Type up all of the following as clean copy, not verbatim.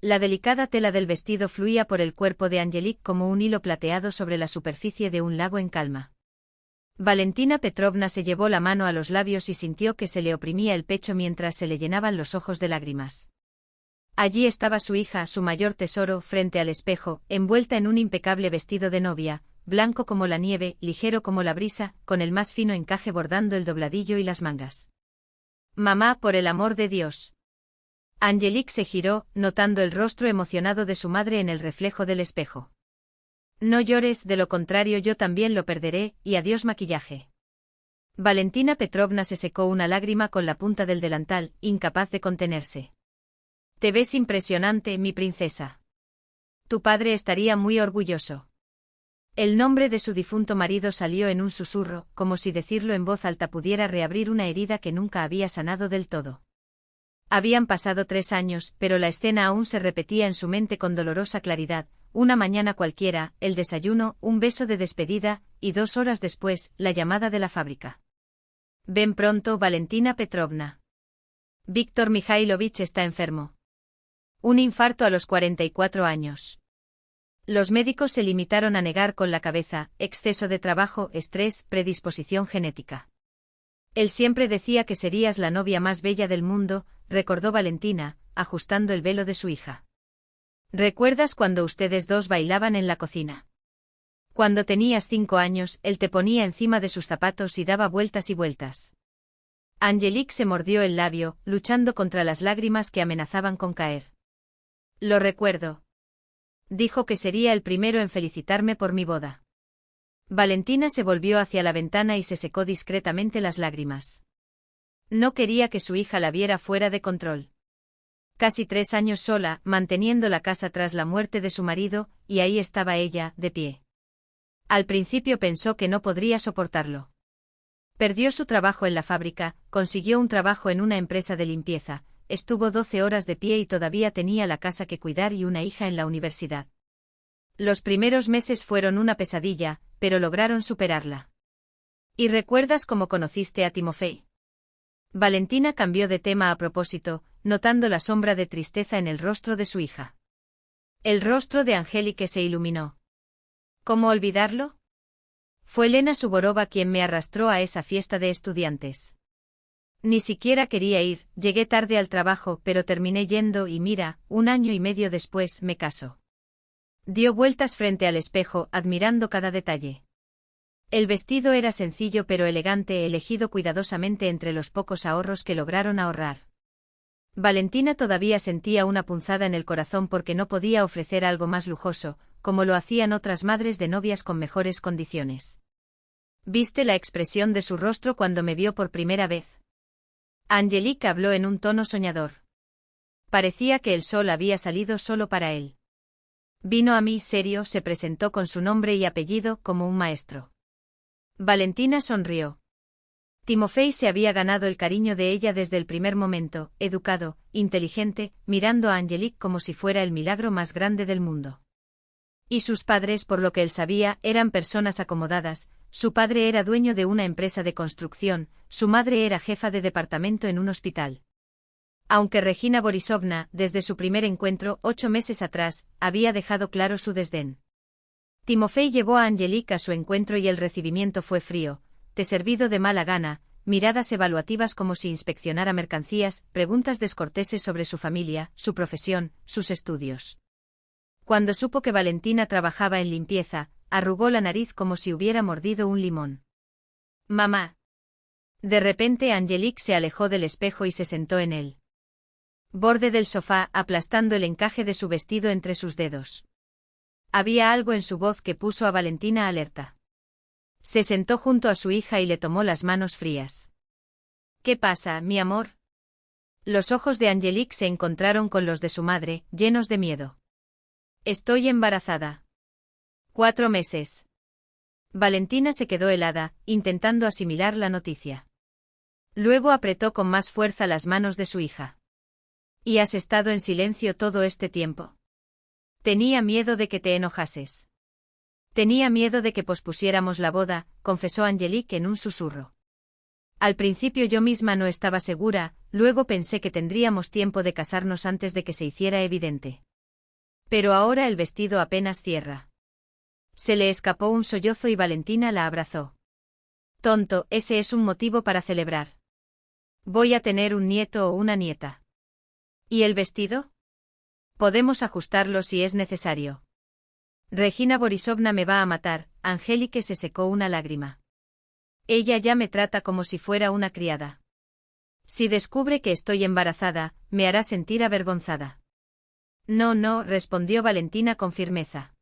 La delicada tela del vestido fluía por el cuerpo de Angelique como un hilo plateado sobre la superficie de un lago en calma. Valentina Petrovna se llevó la mano a los labios y sintió que se le oprimía el pecho mientras se le llenaban los ojos de lágrimas. Allí estaba su hija, su mayor tesoro, frente al espejo, envuelta en un impecable vestido de novia, blanco como la nieve, ligero como la brisa, con el más fino encaje bordando el dobladillo y las mangas. «Mamá, por el amor de Dios». Angelique se giró, notando el rostro emocionado de su madre en el reflejo del espejo. «No llores, de lo contrario yo también lo perderé, y adiós maquillaje». Valentina Petrovna se secó una lágrima con la punta del delantal, incapaz de contenerse. «Te ves impresionante, mi princesa. Tu padre estaría muy orgulloso». El nombre de su difunto marido salió en un susurro, como si decirlo en voz alta pudiera reabrir una herida que nunca había sanado del todo. Habían pasado 3 años, pero la escena aún se repetía en su mente con dolorosa claridad. Una mañana cualquiera, el desayuno, un beso de despedida, y 2 horas después, la llamada de la fábrica. «Ven pronto, Valentina Petrovna. Víctor Mikhailovich está enfermo. Un infarto a los 44 años». Los médicos se limitaron a negar con la cabeza: exceso de trabajo, estrés, predisposición genética. Él siempre decía que serías la novia más bella del mundo, recordó Valentina, ajustando el velo de su hija. ¿Recuerdas cuando ustedes dos bailaban en la cocina? Cuando tenías 5 años, él te ponía encima de sus zapatos y daba vueltas y vueltas. Angelique se mordió el labio, luchando contra las lágrimas que amenazaban con caer. Lo recuerdo. Dijo que sería el primero en felicitarme por mi boda. Valentina se volvió hacia la ventana y se secó discretamente las lágrimas. No quería que su hija la viera fuera de control. Casi 3 años sola, manteniendo la casa tras la muerte de su marido, y ahí estaba ella, de pie. Al principio pensó que no podría soportarlo. Perdió su trabajo en la fábrica, consiguió un trabajo en una empresa de limpieza, estuvo 12 horas de pie y todavía tenía la casa que cuidar y una hija en la universidad. Los primeros meses fueron una pesadilla, pero lograron superarla. ¿Y recuerdas cómo conociste a Timofey? Valentina cambió de tema a propósito, notando la sombra de tristeza en el rostro de su hija. El rostro de Angelique se iluminó. ¿Cómo olvidarlo? Fue Elena Suvorova quien me arrastró a esa fiesta de estudiantes. Ni siquiera quería ir, llegué tarde al trabajo, pero terminé yendo y mira, 1 año y medio después me caso. Dio vueltas frente al espejo, admirando cada detalle. El vestido era sencillo pero elegante, elegido cuidadosamente entre los pocos ahorros que lograron ahorrar. Valentina todavía sentía una punzada en el corazón porque no podía ofrecer algo más lujoso, como lo hacían otras madres de novias con mejores condiciones. ¿Viste la expresión de su rostro cuando me vio por primera vez? Angelique habló en un tono soñador. Parecía que el sol había salido solo para él. Vino a mí serio, se presentó con su nombre y apellido como un maestro. Valentina sonrió. Timofey se había ganado el cariño de ella desde el primer momento, educado, inteligente, mirando a Angelique como si fuera el milagro más grande del mundo. Y sus padres, por lo que él sabía, eran personas acomodadas. Su padre era dueño de una empresa de construcción, su madre era jefa de departamento en un hospital. Aunque Regina Borisovna, desde su primer encuentro, 8 meses atrás, había dejado claro su desdén. Timofey llevó a Angelique a su encuentro y el recibimiento fue frío, servido de mala gana, miradas evaluativas como si inspeccionara mercancías, preguntas descorteses sobre su familia, su profesión, sus estudios. Cuando supo que Valentina trabajaba en limpieza, arrugó la nariz como si hubiera mordido un limón. «Mamá». De repente Angelique se alejó del espejo y se sentó en el borde del sofá, aplastando el encaje de su vestido entre sus dedos. Había algo en su voz que puso a Valentina alerta. Se sentó junto a su hija y le tomó las manos frías. «¿Qué pasa, mi amor?» Los ojos de Angelique se encontraron con los de su madre, llenos de miedo. «Estoy embarazada». 4 meses. Valentina se quedó helada, intentando asimilar la noticia. Luego apretó con más fuerza las manos de su hija. «¿Y has estado en silencio todo este tiempo?» «Tenía miedo de que te enojases». «Tenía miedo de que pospusiéramos la boda», confesó Angelique en un susurro. «Al principio yo misma no estaba segura, luego pensé que tendríamos tiempo de casarnos antes de que se hiciera evidente». Pero ahora el vestido apenas cierra. Se le escapó un sollozo y Valentina la abrazó. Tonto, ese es un motivo para celebrar. Voy a tener un nieto o una nieta. ¿Y el vestido? Podemos ajustarlo si es necesario. Regina Borisovna me va a matar. Angélique se secó una lágrima. Ella ya me trata como si fuera una criada. Si descubre que estoy embarazada, me hará sentir avergonzada. No, no, respondió Valentina con firmeza.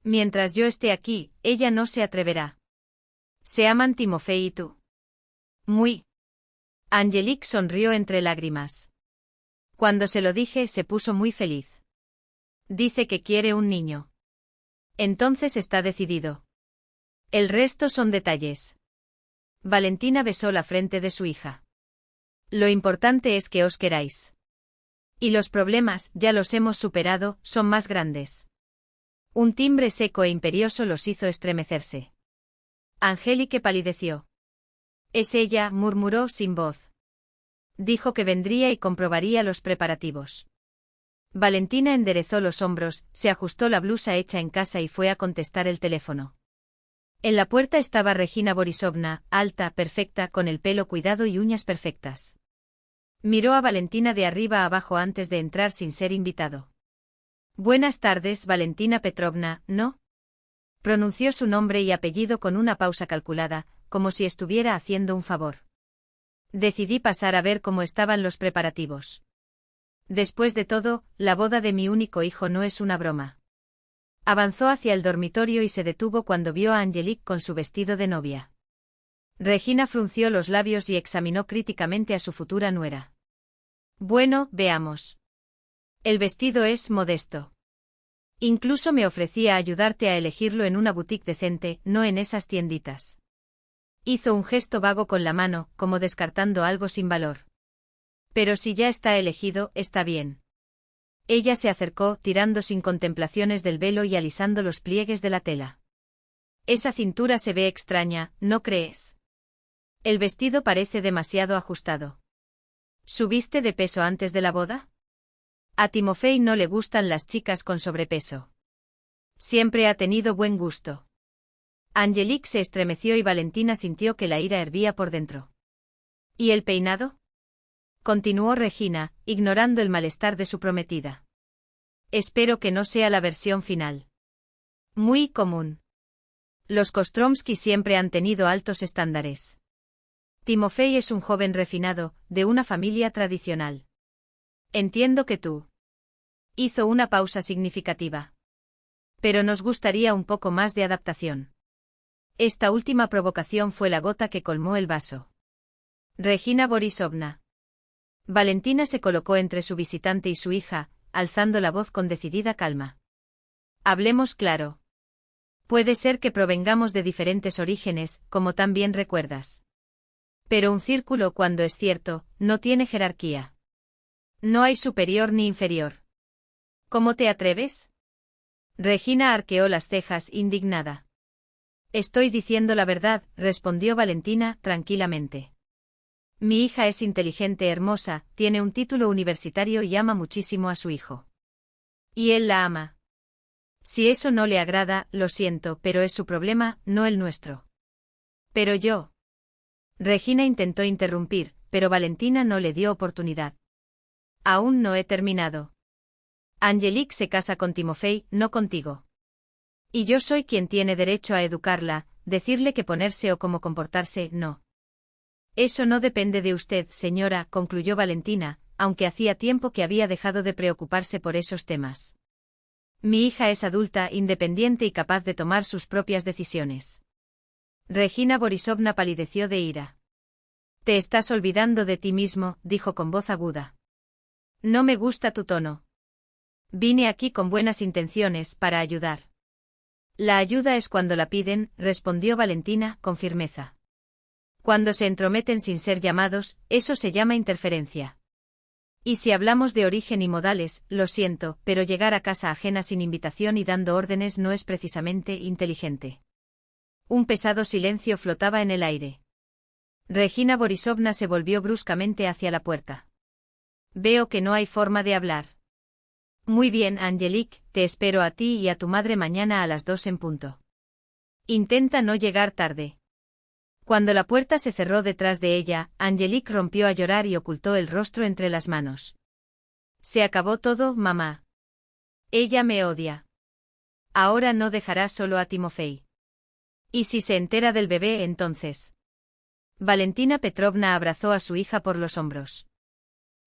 Mientras yo esté aquí, ella no se atreverá. ¿Se aman Timofei y tú? Muy. Angelique sonrió entre lágrimas. Cuando se lo dije, se puso muy feliz. Dice que quiere un niño. Entonces está decidido. El resto son detalles. Valentina besó la frente de su hija. Lo importante es que os queráis. Y los problemas, ya los hemos superado, son más grandes. Un timbre seco e imperioso los hizo estremecerse. Angélique palideció. Es ella, murmuró sin voz. Dijo que vendría y comprobaría los preparativos. Valentina enderezó los hombros, se ajustó la blusa hecha en casa y fue a contestar el teléfono. En la puerta estaba Regina Borisovna, alta, perfecta, con el pelo cuidado y uñas perfectas. Miró a Valentina de arriba a abajo antes de entrar sin ser invitado. Buenas tardes, Valentina Petrovna, ¿no? Pronunció su nombre y apellido con una pausa calculada, como si estuviera haciendo un favor. Decidí pasar a ver cómo estaban los preparativos. Después de todo, la boda de mi único hijo no es una broma. Avanzó hacia el dormitorio y se detuvo cuando vio a Angelique con su vestido de novia. Regina frunció los labios y examinó críticamente a su futura nuera. Bueno, veamos. El vestido es modesto. Incluso me ofrecía ayudarte a elegirlo en una boutique decente, no en esas tienditas. Hizo un gesto vago con la mano, como descartando algo sin valor. Pero si ya está elegido, está bien. Ella se acercó, tirando sin contemplaciones del velo y alisando los pliegues de la tela. Esa cintura se ve extraña, ¿no crees? El vestido parece demasiado ajustado. ¿Subiste de peso antes de la boda? A Timofei no le gustan las chicas con sobrepeso. Siempre ha tenido buen gusto. Angelique se estremeció y Valentina sintió que la ira hervía por dentro. ¿Y el peinado? Continuó Regina, ignorando el malestar de su prometida. Espero que no sea la versión final. Muy común. Los Kostromsky siempre han tenido altos estándares. Timofei es un joven refinado, de una familia tradicional. Entiendo que tú. Hizo una pausa significativa. Pero nos gustaría un poco más de adaptación. Esta última provocación fue la gota que colmó el vaso. Regina Borisovna. Valentina se colocó entre su visitante y su hija, alzando la voz con decidida calma. Hablemos claro. Puede ser que provengamos de diferentes orígenes, como tan bien recuerdas. Pero un círculo, cuando es cierto, no tiene jerarquía. No hay superior ni inferior. ¿Cómo te atreves? Regina arqueó las cejas, indignada. Estoy diciendo la verdad, respondió Valentina, tranquilamente. Mi hija es inteligente, hermosa, tiene un título universitario y ama muchísimo a su hijo. Y él la ama. Si eso no le agrada, lo siento, pero es su problema, no el nuestro. Pero yo. Regina intentó interrumpir, pero Valentina no le dio oportunidad. Aún no he terminado. Angelique se casa con Timofei, no contigo. Y yo soy quien tiene derecho a educarla, decirle qué ponerse o cómo comportarse, no. Eso no depende de usted, señora, concluyó Valentina, aunque hacía tiempo que había dejado de preocuparse por esos temas. Mi hija es adulta, independiente y capaz de tomar sus propias decisiones. Regina Borisovna palideció de ira. Te estás olvidando de ti mismo, dijo con voz aguda. No me gusta tu tono. Vine aquí con buenas intenciones, para ayudar. La ayuda es cuando la piden, respondió Valentina, con firmeza. Cuando se entrometen sin ser llamados, eso se llama interferencia. Y si hablamos de origen y modales, lo siento, pero llegar a casa ajena sin invitación y dando órdenes no es precisamente inteligente. Un pesado silencio flotaba en el aire. Regina Borisovna se volvió bruscamente hacia la puerta. Veo que no hay forma de hablar. Muy bien, Angelique, te espero a ti y a tu madre mañana a las 2 en punto. Intenta no llegar tarde. Cuando la puerta se cerró detrás de ella, Angelique rompió a llorar y ocultó el rostro entre las manos. Se acabó todo, mamá. Ella me odia. Ahora no dejará solo a Timofey. ¿Y si se entera del bebé entonces? Valentina Petrovna abrazó a su hija por los hombros.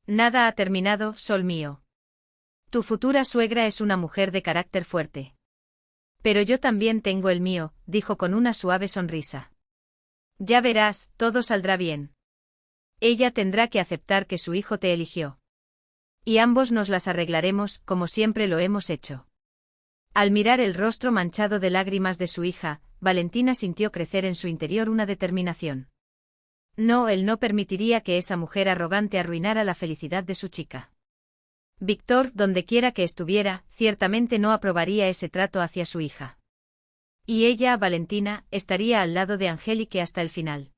Nada ha terminado, sol mío. Tu futura suegra es una mujer de carácter fuerte. Pero yo también tengo el mío, dijo con una suave sonrisa. Ya verás, todo saldrá bien. Ella tendrá que aceptar que su hijo te eligió. Y ambos nos las arreglaremos, como siempre lo hemos hecho. Al mirar el rostro manchado de lágrimas de su hija, Valentina sintió crecer en su interior una determinación. No, él no permitiría que esa mujer arrogante arruinara la felicidad de su chica. Víctor, dondequiera que estuviera, ciertamente no aprobaría ese trato hacia su hija. Y ella, Valentina, estaría al lado de Angelique hasta el final.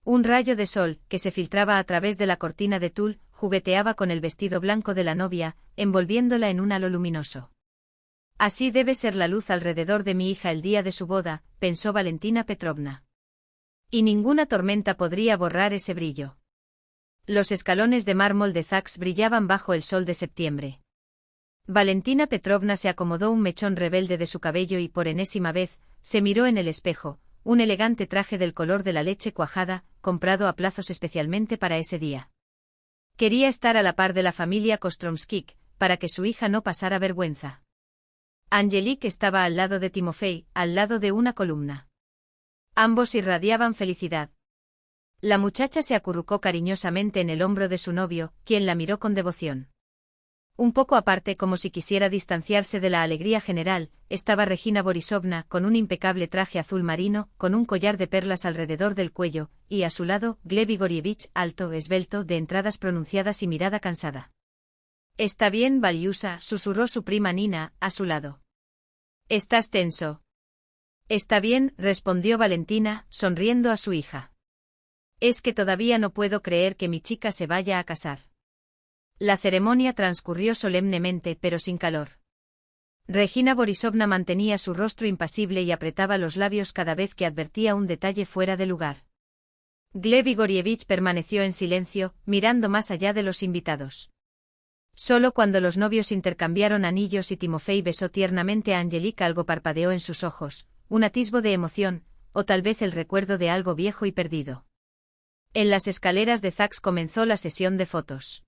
Un rayo de sol, que se filtraba a través de la cortina de tul, jugueteaba con el vestido blanco de la novia, envolviéndola en un halo luminoso. Así debe ser la luz alrededor de mi hija el día de su boda, pensó Valentina Petrovna. Y ninguna tormenta podría borrar ese brillo. Los escalones de mármol de Saks brillaban bajo el sol de septiembre. Valentina Petrovna se acomodó un mechón rebelde de su cabello y por enésima vez, se miró en el espejo, un elegante traje del color de la leche cuajada, comprado a plazos especialmente para ese día. Quería estar a la par de la familia Kostromskik, para que su hija no pasara vergüenza. Angelique estaba al lado de Timofey, al lado de una columna. Ambos irradiaban felicidad. La muchacha se acurrucó cariñosamente en el hombro de su novio, quien la miró con devoción. Un poco aparte, como si quisiera distanciarse de la alegría general, estaba Regina Borisovna con un impecable traje azul marino, con un collar de perlas alrededor del cuello, y a su lado, Gleb Igorievich, alto, esbelto, de entradas pronunciadas y mirada cansada. «Está bien, Valiusa», susurró su prima Nina, a su lado. «¿Estás tenso?» «Está bien», respondió Valentina, sonriendo a su hija. «Es que todavía no puedo creer que mi chica se vaya a casar». La ceremonia transcurrió solemnemente pero sin calor. Regina Borisovna mantenía su rostro impasible y apretaba los labios cada vez que advertía un detalle fuera de lugar. Gleb Igorievich permaneció en silencio, mirando más allá de los invitados. Solo cuando los novios intercambiaron anillos y Timofey besó tiernamente a Angelique algo parpadeó en sus ojos, un atisbo de emoción, o tal vez el recuerdo de algo viejo y perdido. En las escaleras de Saks comenzó la sesión de fotos.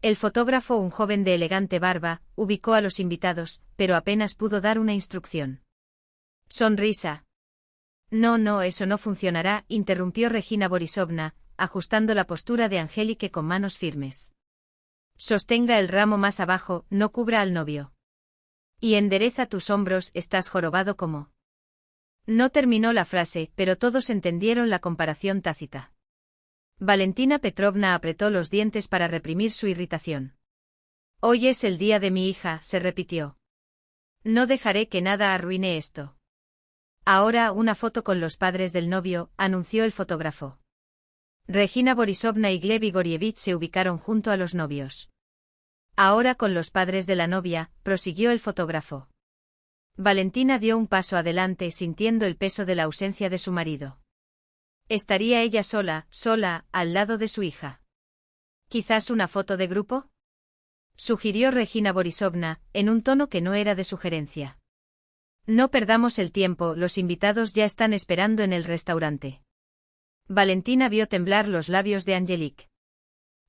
El fotógrafo, un joven de elegante barba, ubicó a los invitados, pero apenas pudo dar una instrucción. Sonrisa. No, eso no funcionará, interrumpió Regina Borisovna, ajustando la postura de Angelique con manos firmes. Sostenga el ramo más abajo, no cubra al novio. Y endereza tus hombros, estás jorobado como. No terminó la frase, pero todos entendieron la comparación tácita. Valentina Petrovna apretó los dientes para reprimir su irritación. Hoy es el día de mi hija, se repitió. No dejaré que nada arruine esto. Ahora una foto con los padres del novio, anunció el fotógrafo. Regina Borisovna y Gleb Igorievich se ubicaron junto a los novios. Ahora con los padres de la novia, prosiguió el fotógrafo. Valentina dio un paso adelante sintiendo el peso de la ausencia de su marido. ¿Estaría ella sola, al lado de su hija? ¿Quizás una foto de grupo?, sugirió Regina Borisovna, en un tono que no era de sugerencia. No perdamos el tiempo, los invitados ya están esperando en el restaurante. Valentina vio temblar los labios de Angelique.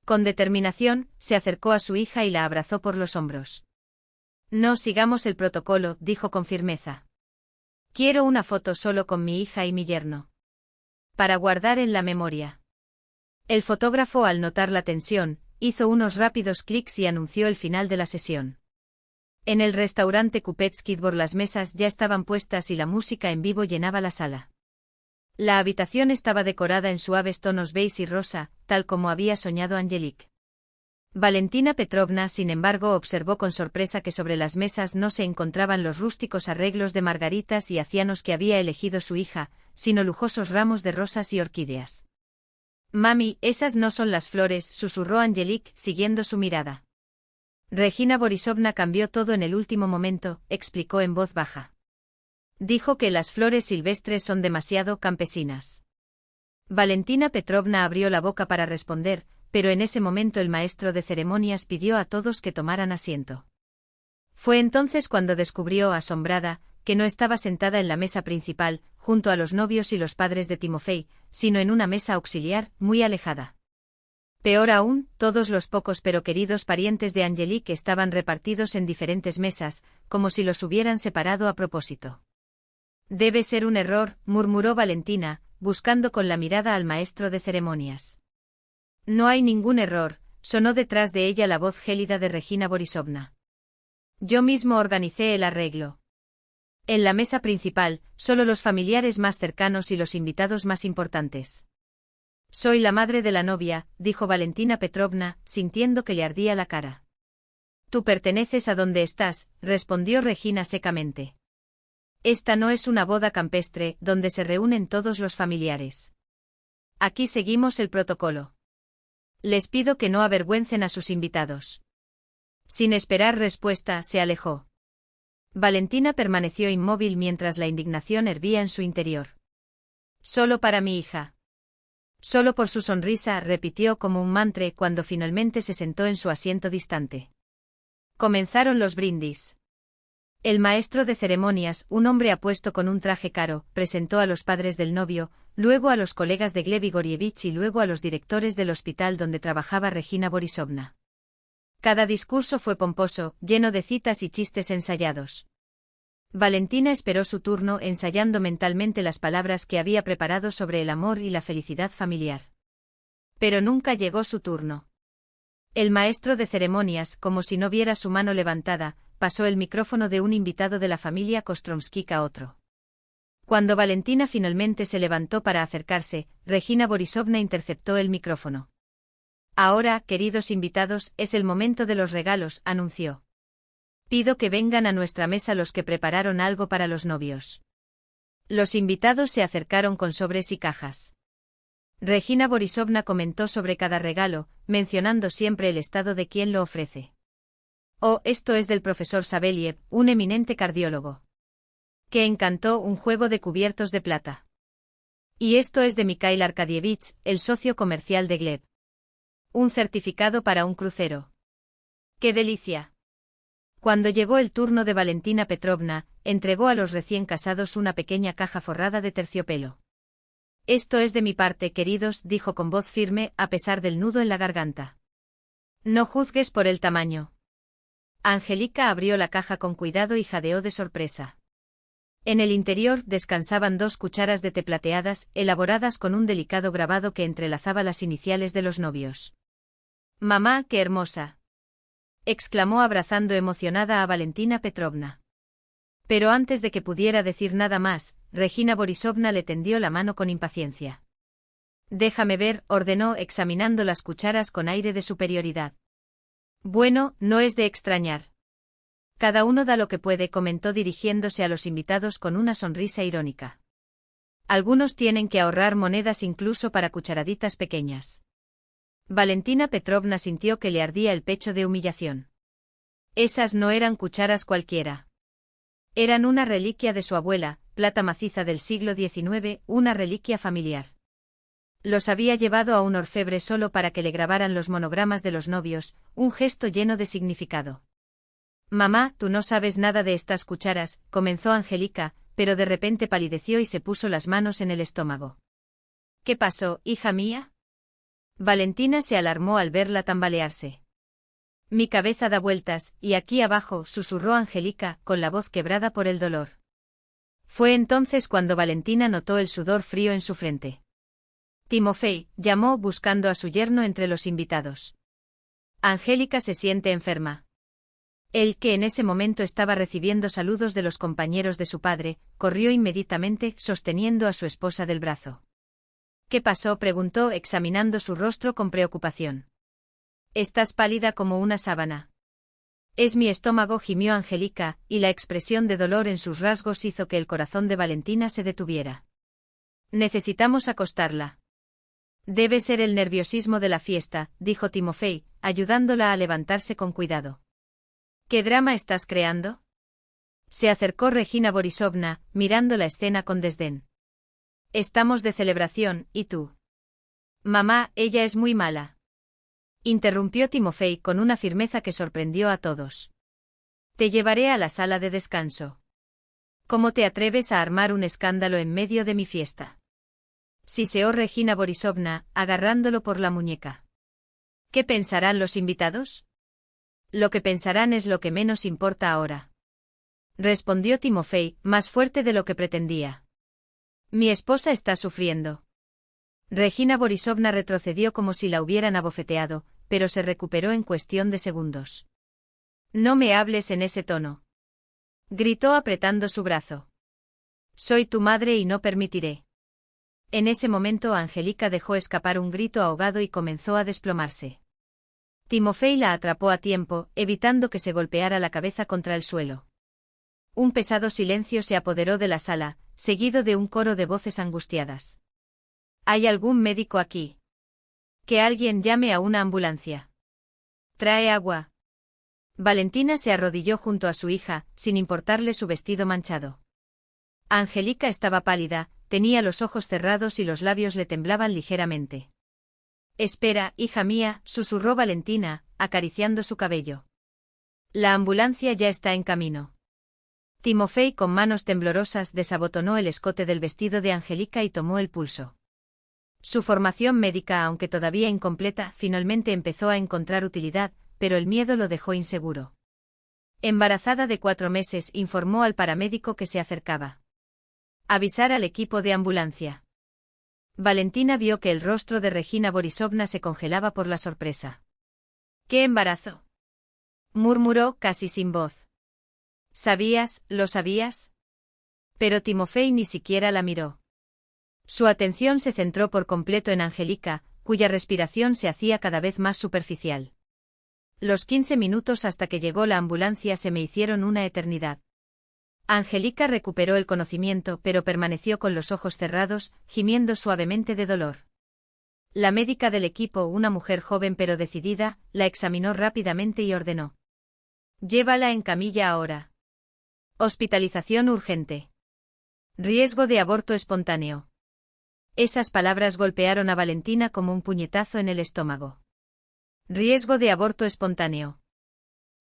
Con determinación, se acercó a su hija y la abrazó por los hombros. No sigamos el protocolo, dijo con firmeza. Quiero una foto solo con mi hija y mi yerno. Para guardar en la memoria. El fotógrafo, al notar la tensión, hizo unos rápidos clics y anunció el final de la sesión. En el restaurante Kupetskidbor las mesas ya estaban puestas y la música en vivo llenaba la sala. La habitación estaba decorada en suaves tonos beige y rosa, tal como había soñado Angelique. Valentina Petrovna, sin embargo, observó con sorpresa que sobre las mesas no se encontraban los rústicos arreglos de margaritas y acianos que había elegido su hija, sino lujosos ramos de rosas y orquídeas. «Mami, esas no son las flores», susurró Angelique, siguiendo su mirada. Regina Borisovna cambió todo en el último momento, explicó en voz baja. Dijo que las flores silvestres son demasiado campesinas. Valentina Petrovna abrió la boca para responder, pero en ese momento el maestro de ceremonias pidió a todos que tomaran asiento. Fue entonces cuando descubrió, asombrada, que no estaba sentada en la mesa principal, junto a los novios y los padres de Timofey, sino en una mesa auxiliar, muy alejada. Peor aún, todos los pocos pero queridos parientes de Angelique estaban repartidos en diferentes mesas, como si los hubieran separado a propósito. Debe ser un error, murmuró Valentina, buscando con la mirada al maestro de ceremonias. No hay ningún error, sonó detrás de ella la voz gélida de Regina Borisovna. Yo mismo organicé el arreglo. En la mesa principal, solo los familiares más cercanos y los invitados más importantes. Soy la madre de la novia, dijo Valentina Petrovna, sintiendo que le ardía la cara. Tú perteneces a donde estás, respondió Regina secamente. Esta no es una boda campestre, donde se reúnen todos los familiares. Aquí seguimos el protocolo. Les pido que no avergüencen a sus invitados. Sin esperar respuesta, se alejó. Valentina permaneció inmóvil mientras la indignación hervía en su interior. Solo para mi hija. Solo por su sonrisa, repitió como un mantra cuando finalmente se sentó en su asiento distante. Comenzaron los brindis. El maestro de ceremonias, un hombre apuesto con un traje caro, presentó a los padres del novio, luego a los colegas de Gleb Igorievich y luego a los directores del hospital donde trabajaba Regina Borisovna. Cada discurso fue pomposo, lleno de citas y chistes ensayados. Valentina esperó su turno ensayando mentalmente las palabras que había preparado sobre el amor y la felicidad familiar. Pero nunca llegó su turno. El maestro de ceremonias, como si no viera su mano levantada, pasó el micrófono de un invitado de la familia Kostromskik a otro. Cuando Valentina finalmente se levantó para acercarse, Regina Borisovna interceptó el micrófono. Ahora, queridos invitados, es el momento de los regalos, anunció. Pido que vengan a nuestra mesa los que prepararon algo para los novios. Los invitados se acercaron con sobres y cajas. Regina Borisovna comentó sobre cada regalo, mencionando siempre el estado de quien lo ofrece. Oh, esto es del profesor Saveliev, un eminente cardiólogo. Que encantó un juego de cubiertos de plata. Y esto es de Mikhail Arkadievich, el socio comercial de Gleb. Un certificado para un crucero. ¡Qué delicia! Cuando llegó el turno de Valentina Petrovna, entregó a los recién casados una pequeña caja forrada de terciopelo. Esto es de mi parte, queridos, dijo con voz firme, a pesar del nudo en la garganta. No juzgues por el tamaño. Angelica abrió la caja con cuidado y jadeó de sorpresa. En el interior descansaban 2 cucharas de té plateadas, elaboradas con un delicado grabado que entrelazaba las iniciales de los novios. «Mamá, qué hermosa», exclamó abrazando emocionada a Valentina Petrovna. Pero antes de que pudiera decir nada más, Regina Borisovna le tendió la mano con impaciencia. «Déjame ver», ordenó examinando las cucharas con aire de superioridad. «Bueno, no es de extrañar. Cada uno da lo que puede», comentó dirigiéndose a los invitados con una sonrisa irónica. «Algunos tienen que ahorrar monedas incluso para cucharaditas pequeñas». Valentina Petrovna sintió que le ardía el pecho de humillación. Esas no eran cucharas cualquiera. Eran una reliquia de su abuela, plata maciza del siglo XIX, una reliquia familiar. Los había llevado a un orfebre solo para que le grabaran los monogramas de los novios, un gesto lleno de significado. «Mamá, tú no sabes nada de estas cucharas», comenzó Angelica, pero de repente palideció y se puso las manos en el estómago. «¿Qué pasó, hija mía?» Valentina se alarmó al verla tambalearse. «Mi cabeza da vueltas, y aquí abajo», susurró Angelica, con la voz quebrada por el dolor. Fue entonces cuando Valentina notó el sudor frío en su frente. «Timofey», llamó buscando a su yerno entre los invitados. «Angélica se siente enferma». Él, que en ese momento estaba recibiendo saludos de los compañeros de su padre, corrió inmediatamente, sosteniendo a su esposa del brazo. «¿Qué pasó?», preguntó, examinando su rostro con preocupación. «Estás pálida como una sábana». «Es mi estómago», gimió Angelica, y la expresión de dolor en sus rasgos hizo que el corazón de Valentina se detuviera. «Necesitamos acostarla». «Debe ser el nerviosismo de la fiesta», dijo Timofey, ayudándola a levantarse con cuidado. ¿Qué drama estás creando? Se acercó Regina Borisovna, mirando la escena con desdén. Estamos de celebración, ¿y tú? Mamá, ella es muy mala. Interrumpió Timofei con una firmeza que sorprendió a todos. Te llevaré a la sala de descanso. ¿Cómo te atreves a armar un escándalo en medio de mi fiesta? Siseó Regina Borisovna, agarrándolo por la muñeca. ¿Qué pensarán los invitados? Lo que pensarán es lo que menos importa ahora. Respondió Timofei, más fuerte de lo que pretendía. Mi esposa está sufriendo. Regina Borisovna retrocedió como si la hubieran abofeteado, pero se recuperó en cuestión de segundos. No me hables en ese tono. Gritó apretando su brazo. Soy tu madre y no permitiré. En ese momento Angélica dejó escapar un grito ahogado y comenzó a desplomarse. Timofei la atrapó a tiempo, evitando que se golpeara la cabeza contra el suelo. Un pesado silencio se apoderó de la sala, seguido de un coro de voces angustiadas. ¿Hay algún médico aquí? Que alguien llame a una ambulancia. ¿Trae agua? Valentina se arrodilló junto a su hija, sin importarle su vestido manchado. Angélica estaba pálida, tenía los ojos cerrados y los labios le temblaban ligeramente. Espera, hija mía, susurró Valentina, acariciando su cabello. La ambulancia ya está en camino. Timofei con manos temblorosas desabotonó el escote del vestido de Angélica y tomó el pulso. Su formación médica, aunque todavía incompleta, finalmente empezó a encontrar utilidad, pero el miedo lo dejó inseguro. Embarazada de 4 meses, informó al paramédico que se acercaba. Avisar al equipo de ambulancia. Valentina vio que el rostro de Regina Borisovna se congelaba por la sorpresa. ¿Qué embarazo? Murmuró casi sin voz. ¿Sabías, lo sabías? Pero Timofei ni siquiera la miró. Su atención se centró por completo en Angélica, cuya respiración se hacía cada vez más superficial. Los 15 minutos hasta que llegó la ambulancia se me hicieron una eternidad. Angélica recuperó el conocimiento pero permaneció con los ojos cerrados, gimiendo suavemente de dolor. La médica del equipo, una mujer joven pero decidida, la examinó rápidamente y ordenó. Llévala en camilla ahora. Hospitalización urgente. Riesgo de aborto espontáneo. Esas palabras golpearon a Valentina como un puñetazo en el estómago. Riesgo de aborto espontáneo.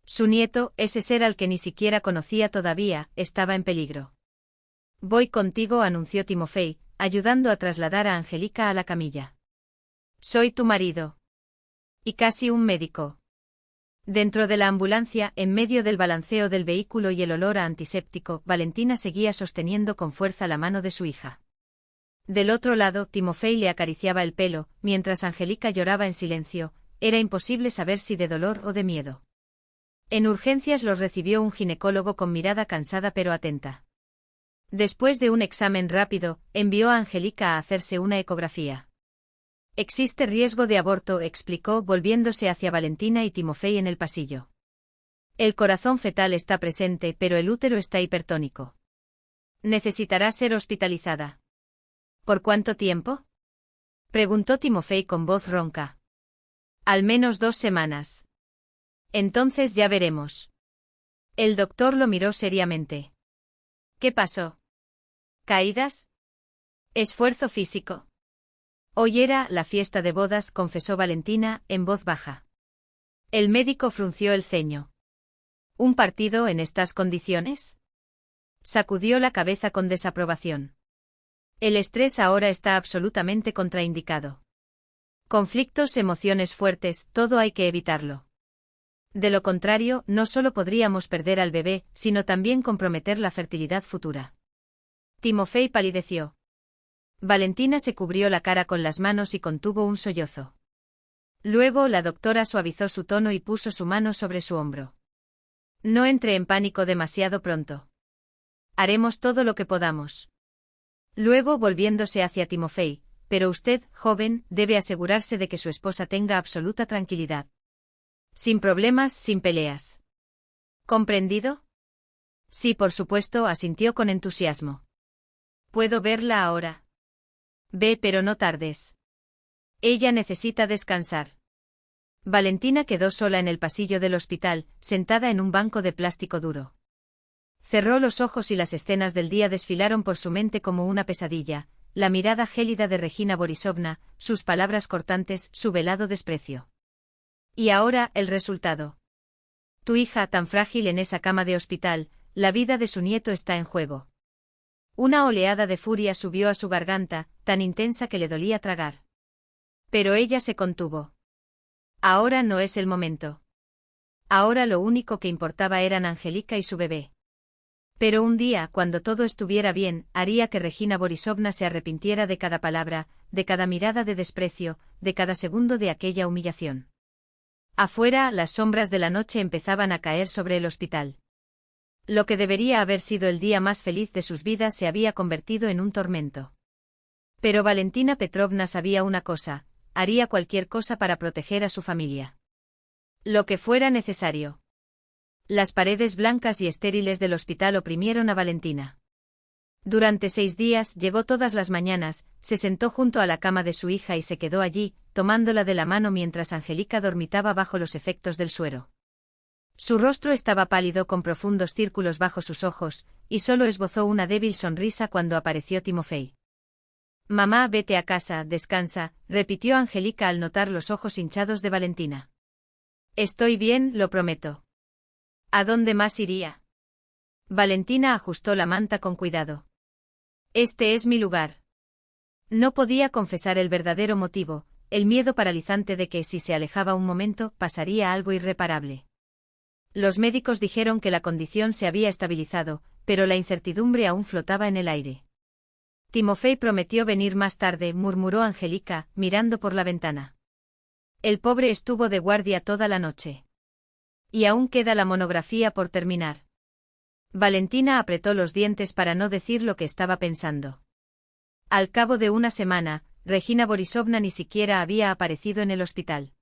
Su nieto, ese ser al que ni siquiera conocía todavía, estaba en peligro. Voy contigo, anunció Timofei, ayudando a trasladar a Angélica a la camilla. Soy tu marido. Y casi un médico. Dentro de la ambulancia, en medio del balanceo del vehículo y el olor a antiséptico, Valentina seguía sosteniendo con fuerza la mano de su hija. Del otro lado, Timofei le acariciaba el pelo, mientras Angélica lloraba en silencio. Era imposible saber si de dolor o de miedo. En urgencias los recibió un ginecólogo con mirada cansada pero atenta. Después de un examen rápido, envió a Angélica a hacerse una ecografía. Existe riesgo de aborto, explicó, volviéndose hacia Valentina y Timofei en el pasillo. El corazón fetal está presente, pero el útero está hipertónico. Necesitará ser hospitalizada. ¿Por cuánto tiempo? Preguntó Timofei con voz ronca. Al menos 2 semanas. Entonces ya veremos. El doctor lo miró seriamente. ¿Qué pasó? ¿Caídas? ¿Esfuerzo físico? Hoy era la fiesta de bodas, confesó Valentina, en voz baja. El médico frunció el ceño. ¿Un partido en estas condiciones? Sacudió la cabeza con desaprobación. El estrés ahora está absolutamente contraindicado. Conflictos, emociones fuertes, todo hay que evitarlo. De lo contrario, no solo podríamos perder al bebé, sino también comprometer la fertilidad futura. Timofei palideció. Valentina se cubrió la cara con las manos y contuvo un sollozo. Luego la doctora suavizó su tono y puso su mano sobre su hombro. No entre en pánico demasiado pronto. Haremos todo lo que podamos. Luego, volviéndose hacia Timofei, pero usted, joven, debe asegurarse de que su esposa tenga absoluta tranquilidad. Sin problemas, sin peleas. ¿Comprendido? Sí, por supuesto, asintió con entusiasmo. ¿Puedo verla ahora? Ve, pero no tardes. Ella necesita descansar. Valentina quedó sola en el pasillo del hospital, sentada en un banco de plástico duro. Cerró los ojos y las escenas del día desfilaron por su mente como una pesadilla, la mirada gélida de Regina Borisovna, sus palabras cortantes, su velado desprecio. Y ahora, el resultado. Tu hija, tan frágil en esa cama de hospital, la vida de su nieto está en juego. Una oleada de furia subió a su garganta, tan intensa que le dolía tragar. Pero ella se contuvo. Ahora no es el momento. Ahora lo único que importaba eran Angélica y su bebé. Pero un día, cuando todo estuviera bien, haría que Regina Borisovna se arrepintiera de cada palabra, de cada mirada de desprecio, de cada segundo de aquella humillación. Afuera, las sombras de la noche empezaban a caer sobre el hospital. Lo que debería haber sido el día más feliz de sus vidas se había convertido en un tormento. Pero Valentina Petrovna sabía una cosa: haría cualquier cosa para proteger a su familia. Lo que fuera necesario. Las paredes blancas y estériles del hospital oprimieron a Valentina. Durante 6 días, llegó todas las mañanas, se sentó junto a la cama de su hija y se quedó allí, tomándola de la mano mientras Angélica dormitaba bajo los efectos del suero. Su rostro estaba pálido con profundos círculos bajo sus ojos, y solo esbozó una débil sonrisa cuando apareció Timofei. Mamá, vete a casa, descansa, repitió Angélica al notar los ojos hinchados de Valentina. Estoy bien, lo prometo. ¿A dónde más iría? Valentina ajustó la manta con cuidado. Este es mi lugar. No podía confesar el verdadero motivo, el miedo paralizante de que si se alejaba un momento pasaría algo irreparable. Los médicos dijeron que la condición se había estabilizado, pero la incertidumbre aún flotaba en el aire. Timofei prometió venir más tarde, murmuró Angélica, mirando por la ventana. El pobre estuvo de guardia toda la noche. Y aún queda la monografía por terminar. Valentina apretó los dientes para no decir lo que estaba pensando. Al cabo de una semana, Regina Borisovna ni siquiera había aparecido en el hospital.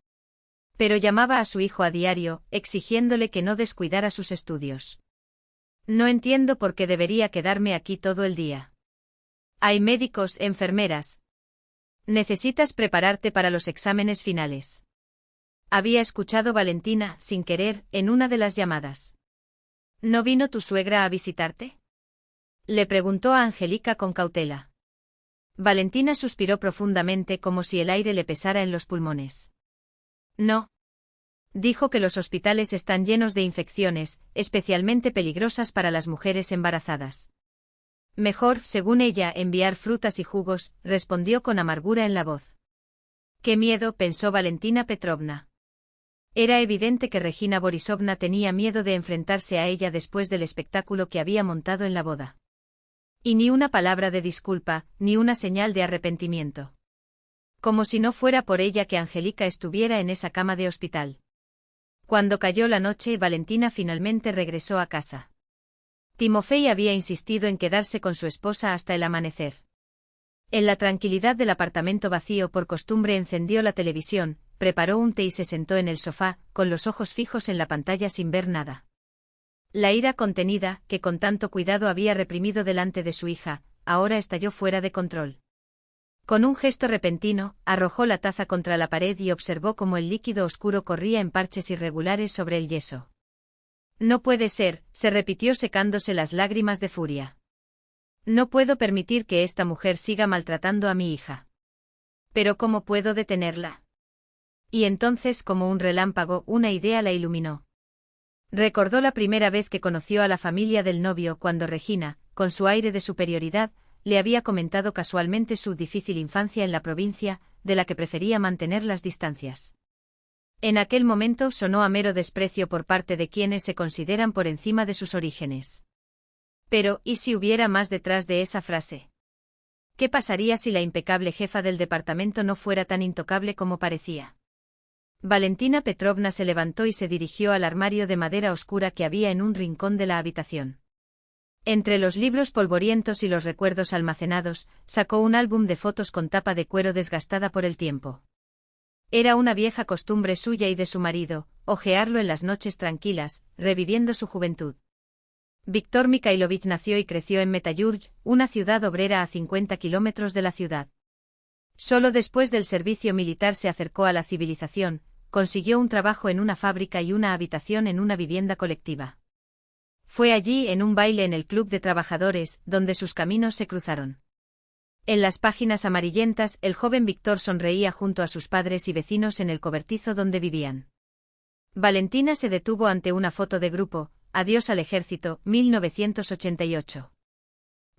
Pero llamaba a su hijo a diario, exigiéndole que no descuidara sus estudios. No entiendo por qué debería quedarme aquí todo el día. Hay médicos, enfermeras. Necesitas prepararte para los exámenes finales. Había escuchado Valentina, sin querer, en una de las llamadas. ¿No vino tu suegra a visitarte? Le preguntó a Angélica con cautela. Valentina suspiró profundamente como si el aire le pesara en los pulmones. No. Dijo que los hospitales están llenos de infecciones, especialmente peligrosas para las mujeres embarazadas. Mejor, según ella, enviar frutas y jugos, respondió con amargura en la voz. Qué miedo, pensó Valentina Petrovna. Era evidente que Regina Borisovna tenía miedo de enfrentarse a ella después del espectáculo que había montado en la boda. Y ni una palabra de disculpa, ni una señal de arrepentimiento. Como si no fuera por ella que Angélica estuviera en esa cama de hospital. Cuando cayó la noche, Valentina finalmente regresó a casa. Timofei había insistido en quedarse con su esposa hasta el amanecer. En la tranquilidad del apartamento vacío, por costumbre encendió la televisión, preparó un té y se sentó en el sofá, con los ojos fijos en la pantalla sin ver nada. La ira contenida, que con tanto cuidado había reprimido delante de su hija, ahora estalló fuera de control. Con un gesto repentino, arrojó la taza contra la pared y observó cómo el líquido oscuro corría en parches irregulares sobre el yeso. No puede ser, se repitió secándose las lágrimas de furia. No puedo permitir que esta mujer siga maltratando a mi hija. Pero ¿cómo puedo detenerla? Y entonces, como un relámpago, una idea la iluminó. Recordó la primera vez que conoció a la familia del novio cuando Regina, con su aire de superioridad, le había comentado casualmente su difícil infancia en la provincia, de la que prefería mantener las distancias. En aquel momento sonó a mero desprecio por parte de quienes se consideran por encima de sus orígenes. Pero, ¿y si hubiera más detrás de esa frase? ¿Qué pasaría si la impecable jefa del departamento no fuera tan intocable como parecía? Valentina Petrovna se levantó y se dirigió al armario de madera oscura que había en un rincón de la habitación. Entre los libros polvorientos y los recuerdos almacenados, sacó un álbum de fotos con tapa de cuero desgastada por el tiempo. Era una vieja costumbre suya y de su marido, hojearlo en las noches tranquilas, reviviendo su juventud. Víctor Mikhailovich nació y creció en Metayurg, una ciudad obrera a 50 kilómetros de la ciudad. Solo después del servicio militar se acercó a la civilización, consiguió un trabajo en una fábrica y una habitación en una vivienda colectiva. Fue allí, en un baile en el club de trabajadores, donde sus caminos se cruzaron. En las páginas amarillentas, el joven Víctor sonreía junto a sus padres y vecinos en el cobertizo donde vivían. Valentina se detuvo ante una foto de grupo, Adiós al ejército, 1988.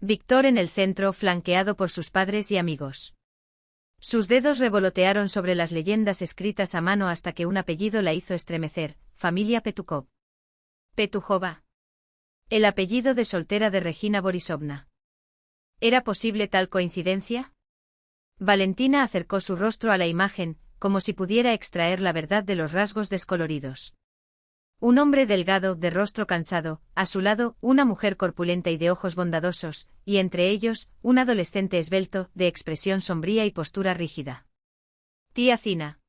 Víctor en el centro, flanqueado por sus padres y amigos. Sus dedos revolotearon sobre las leyendas escritas a mano hasta que un apellido la hizo estremecer, familia Petukov. Petujova. El apellido de soltera de Regina Borisovna. ¿Era posible tal coincidencia? Valentina acercó su rostro a la imagen, como si pudiera extraer la verdad de los rasgos descoloridos. Un hombre delgado, de rostro cansado, a su lado, una mujer corpulenta y de ojos bondadosos, y entre ellos, un adolescente esbelto, de expresión sombría y postura rígida. Tía Zina.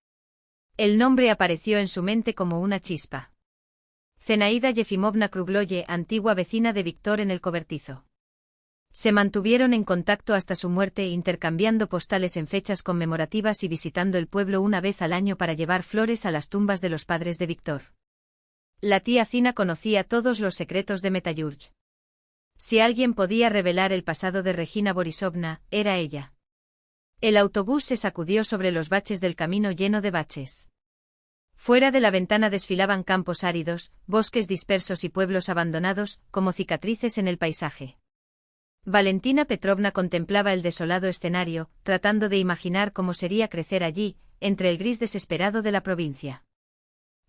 El nombre apareció en su mente como una chispa. Zenaida Yefimovna Krugloye, antigua vecina de Víctor en el cobertizo. Se mantuvieron en contacto hasta su muerte, intercambiando postales en fechas conmemorativas y visitando el pueblo una vez al año para llevar flores a las tumbas de los padres de Víctor. La tía Zina conocía todos los secretos de Metayurch. Si alguien podía revelar el pasado de Regina Borisovna, era ella. El autobús se sacudió sobre los baches del camino lleno de baches. Fuera de la ventana desfilaban campos áridos, bosques dispersos y pueblos abandonados, como cicatrices en el paisaje. Valentina Petrovna contemplaba el desolado escenario, tratando de imaginar cómo sería crecer allí, entre el gris desesperado de la provincia.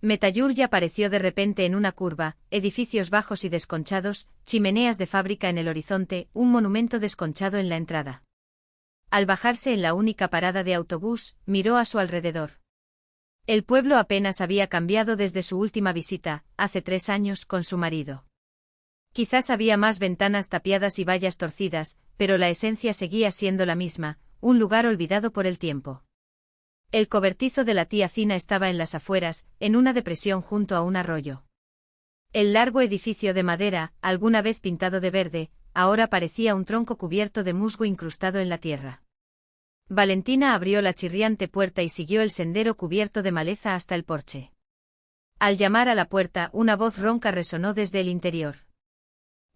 Metayurch apareció de repente en una curva, edificios bajos y desconchados, chimeneas de fábrica en el horizonte, un monumento desconchado en la entrada. Al bajarse en la única parada de autobús, miró a su alrededor. El pueblo apenas había cambiado desde su última visita, hace 3 años, con su marido. Quizás había más ventanas tapiadas y vallas torcidas, pero la esencia seguía siendo la misma, un lugar olvidado por el tiempo. El cobertizo de la tía Zina estaba en las afueras, en una depresión junto a un arroyo. El largo edificio de madera, alguna vez pintado de verde, ahora parecía un tronco cubierto de musgo incrustado en la tierra. Valentina abrió la chirriante puerta y siguió el sendero cubierto de maleza hasta el porche. Al llamar a la puerta, una voz ronca resonó desde el interior.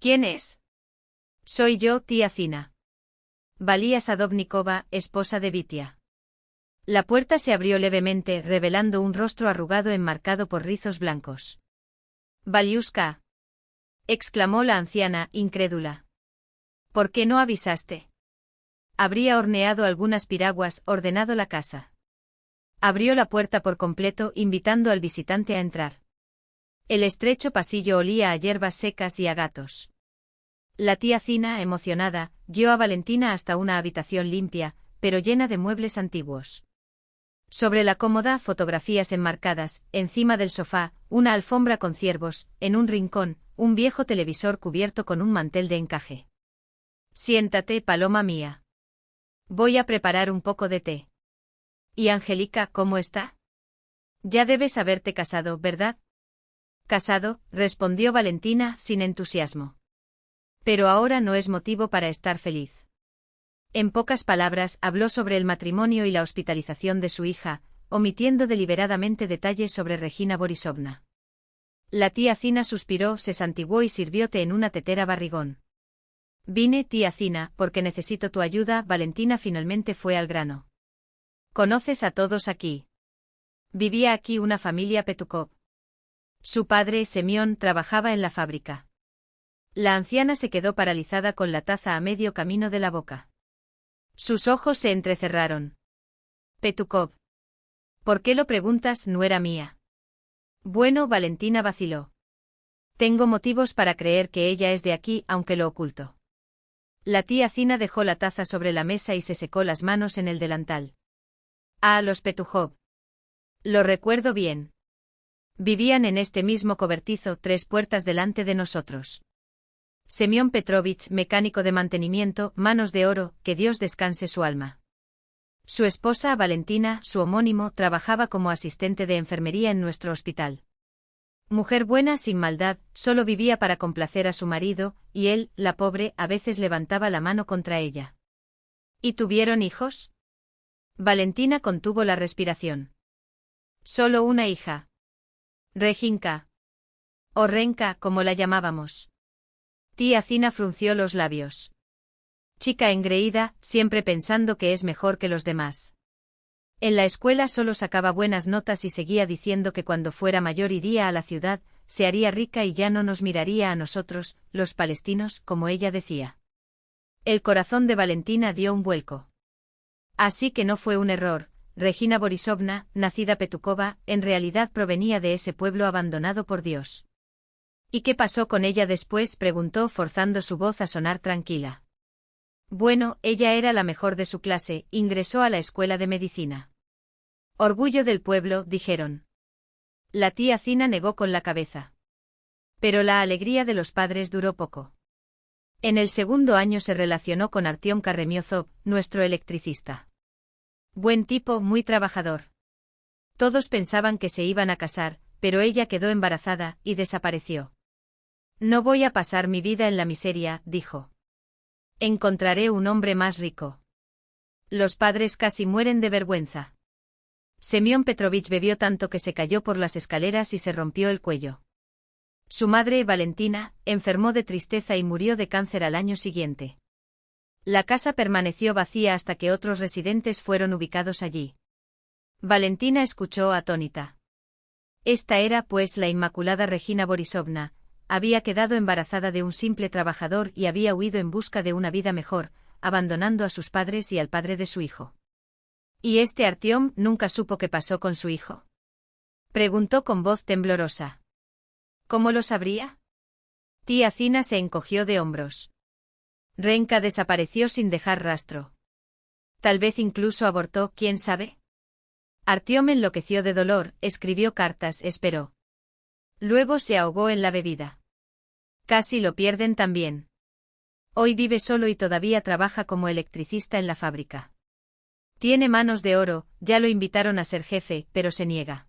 ¿Quién es? Soy yo, tía Zina. Valia Sadovnikova, esposa de Vitia. La puerta se abrió levemente, revelando un rostro arrugado enmarcado por rizos blancos. Valiuska. Exclamó la anciana, incrédula. ¿Por qué no avisaste? Habría horneado algunas piraguas, ordenado la casa. Abrió la puerta por completo, invitando al visitante a entrar. El estrecho pasillo olía a hierbas secas y a gatos. La tía Zina, emocionada, guió a Valentina hasta una habitación limpia, pero llena de muebles antiguos. Sobre la cómoda, fotografías enmarcadas, encima del sofá, una alfombra con ciervos, en un rincón, un viejo televisor cubierto con un mantel de encaje. Siéntate, paloma mía. Voy a preparar un poco de té. ¿Y Angélica, cómo está? Ya debes haberte casado, ¿verdad? Casado, respondió Valentina, sin entusiasmo. Pero ahora no es motivo para estar feliz. En pocas palabras, habló sobre el matrimonio y la hospitalización de su hija, omitiendo deliberadamente detalles sobre Regina Borisovna. La tía Zina suspiró, se santiguó y sirvió té en una tetera barrigón. Vine, tía Zina, porque necesito tu ayuda. Valentina finalmente fue al grano. ¿Conoces a todos aquí? Vivía aquí una familia Petukov. Su padre, Semión, trabajaba en la fábrica. La anciana se quedó paralizada con la taza a medio camino de la boca. Sus ojos se entrecerraron. Petukov. ¿Por qué lo preguntas? No era mía. Bueno, Valentina vaciló. Tengo motivos para creer que ella es de aquí, aunque lo oculto. La tía Zina dejó la taza sobre la mesa y se secó las manos en el delantal. Ah, los Petujov. Lo recuerdo bien. Vivían en este mismo cobertizo, 3 puertas delante de nosotros. Semión Petrovich, mecánico de mantenimiento, manos de oro, que Dios descanse su alma. Su esposa, Valentina, su homónimo, trabajaba como asistente de enfermería en nuestro hospital. Mujer buena sin maldad, solo vivía para complacer a su marido, y él, la pobre, a veces levantaba la mano contra ella. ¿Y tuvieron hijos? Valentina contuvo la respiración. Solo una hija. Reginka. O Renka, como la llamábamos. Tía Zina frunció los labios. Chica engreída, siempre pensando que es mejor que los demás. En la escuela solo sacaba buenas notas y seguía diciendo que cuando fuera mayor iría a la ciudad, se haría rica y ya no nos miraría a nosotros, los palestinos, como ella decía. El corazón de Valentina dio un vuelco. Así que no fue un error. Regina Borisovna, nacida Petukova, en realidad provenía de ese pueblo abandonado por Dios. ¿Y qué pasó con ella después?, preguntó forzando su voz a sonar tranquila. Bueno, ella era la mejor de su clase, ingresó a la escuela de medicina. Orgullo del pueblo, dijeron. La tía Zina negó con la cabeza. Pero la alegría de los padres duró poco. En el segundo año se relacionó con Artiom Karemiozov, nuestro electricista. Buen tipo, muy trabajador. Todos pensaban que se iban a casar, pero ella quedó embarazada y desapareció. No voy a pasar mi vida en la miseria, dijo. Encontraré un hombre más rico. Los padres casi mueren de vergüenza. Semión Petrovich bebió tanto que se cayó por las escaleras y se rompió el cuello. Su madre, Valentina, enfermó de tristeza y murió de cáncer al año siguiente. La casa permaneció vacía hasta que otros residentes fueron ubicados allí. Valentina escuchó atónita. Esta era, pues, la Inmaculada Regina Borisovna. Había quedado embarazada de un simple trabajador y había huido en busca de una vida mejor, abandonando a sus padres y al padre de su hijo. ¿Y este Artiom nunca supo qué pasó con su hijo?, preguntó con voz temblorosa. ¿Cómo lo sabría? Tía Zina se encogió de hombros. Renka desapareció sin dejar rastro. Tal vez incluso abortó, ¿quién sabe? Artiom enloqueció de dolor, escribió cartas, esperó. Luego se ahogó en la bebida. Casi lo pierden también. Hoy vive solo y todavía trabaja como electricista en la fábrica. Tiene manos de oro, ya lo invitaron a ser jefe, pero se niega.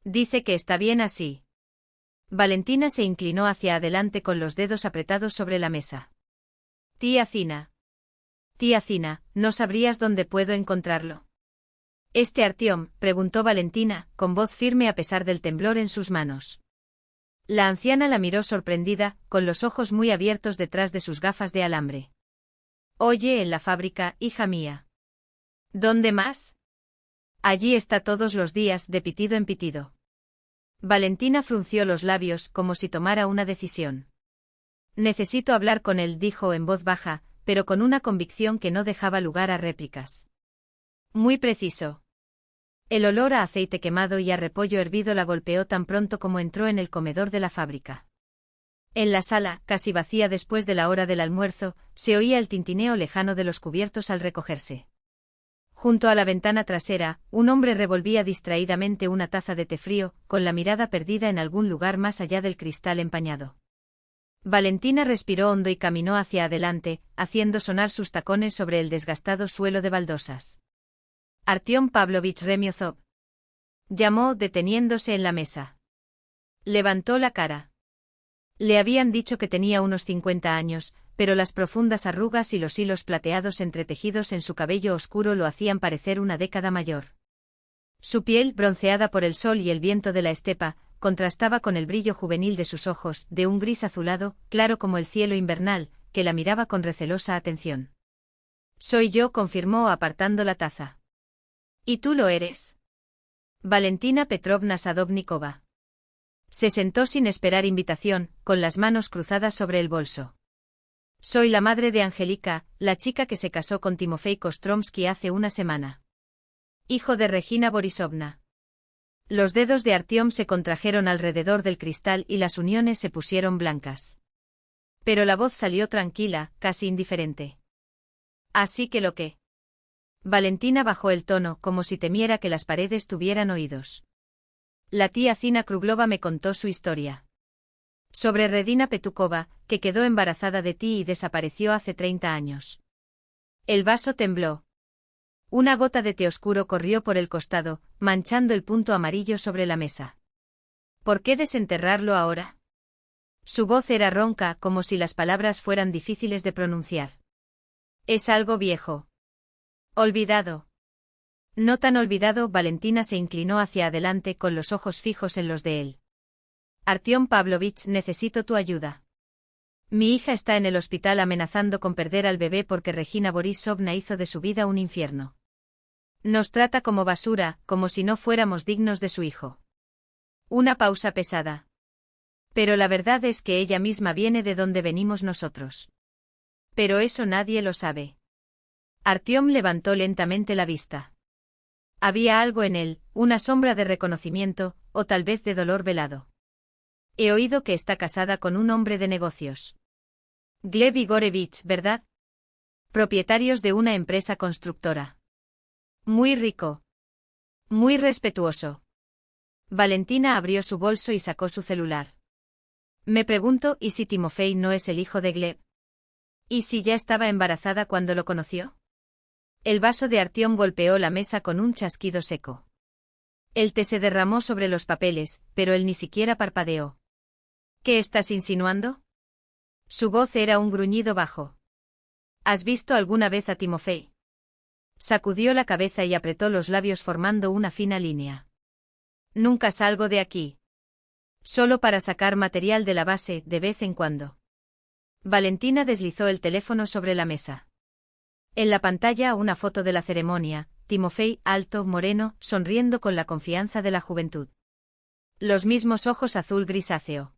Dice que está bien así. Valentina se inclinó hacia adelante con los dedos apretados sobre la mesa. Tía Zina. Tía Zina, ¿no sabrías dónde puedo encontrarlo? ¿Este Artiom?, preguntó Valentina, con voz firme a pesar del temblor en sus manos. La anciana la miró sorprendida, con los ojos muy abiertos detrás de sus gafas de alambre. Oye, en la fábrica, hija mía. ¿Dónde más? Allí está todos los días, de pitido en pitido. Valentina frunció los labios, como si tomara una decisión. Necesito hablar con él, dijo en voz baja, pero con una convicción que no dejaba lugar a réplicas. Muy preciso. El olor a aceite quemado y a repollo hervido la golpeó tan pronto como entró en el comedor de la fábrica. En la sala, casi vacía después de la hora del almuerzo, se oía el tintineo lejano de los cubiertos al recogerse. Junto a la ventana trasera, un hombre revolvía distraídamente una taza de té frío, con la mirada perdida en algún lugar más allá del cristal empañado. Valentina respiró hondo y caminó hacia adelante, haciendo sonar sus tacones sobre el desgastado suelo de baldosas. Artiom Pavlovich Remiozov. Llamó, deteniéndose en la mesa. Levantó la cara. Le habían dicho que tenía unos 50 años, pero las profundas arrugas y los hilos plateados entretejidos en su cabello oscuro lo hacían parecer una década mayor. Su piel, bronceada por el sol y el viento de la estepa, contrastaba con el brillo juvenil de sus ojos, de un gris azulado, claro como el cielo invernal, que la miraba con recelosa atención. Soy yo, confirmó apartando la taza. ¿Y tú lo eres? Valentina Petrovna Sadovnikova. Se sentó sin esperar invitación, con las manos cruzadas sobre el bolso. Soy la madre de Angelika, la chica que se casó con Timofey Kostromsky hace una semana. Hijo de Regina Borisovna. Los dedos de Artiom se contrajeron alrededor del cristal y las uniones se pusieron blancas. Pero la voz salió tranquila, casi indiferente. Así que lo que. Valentina bajó el tono, como si temiera que las paredes tuvieran oídos. La tía Zina Kruglova me contó su historia. Sobre Redina Petukova, que quedó embarazada de ti y desapareció hace 30 años. El vaso tembló. Una gota de té oscuro corrió por el costado, manchando el punto amarillo sobre la mesa. ¿Por qué desenterrarlo ahora? Su voz era ronca, como si las palabras fueran difíciles de pronunciar. Es algo viejo. Olvidado. No tan olvidado, Valentina se inclinó hacia adelante con los ojos fijos en los de él. Artyom Pavlovich, necesito tu ayuda. Mi hija está en el hospital amenazando con perder al bebé porque Regina Borisovna hizo de su vida un infierno. Nos trata como basura, como si no fuéramos dignos de su hijo. Una pausa pesada. Pero la verdad es que ella misma viene de donde venimos nosotros. Pero eso nadie lo sabe. Artyom levantó lentamente la vista. Había algo en él, una sombra de reconocimiento, o tal vez de dolor velado. He oído que está casada con un hombre de negocios. Gleb Igorevich, ¿verdad? Propietarios de una empresa constructora. Muy rico. Muy respetuoso. Valentina abrió su bolso y sacó su celular. Me pregunto, ¿y si Timofey no es el hijo de Gleb? ¿Y si ya estaba embarazada cuando lo conoció? El vaso de Artyom golpeó la mesa con un chasquido seco. El té se derramó sobre los papeles, pero él ni siquiera parpadeó. ¿Qué estás insinuando? Su voz era un gruñido bajo. ¿Has visto alguna vez a Timofey? Sacudió la cabeza y apretó los labios formando una fina línea. Nunca salgo de aquí. Solo para sacar material de la base, de vez en cuando. Valentina deslizó el teléfono sobre la mesa. En la pantalla una foto de la ceremonia, Timofey, alto, moreno, sonriendo con la confianza de la juventud. Los mismos ojos azul grisáceo.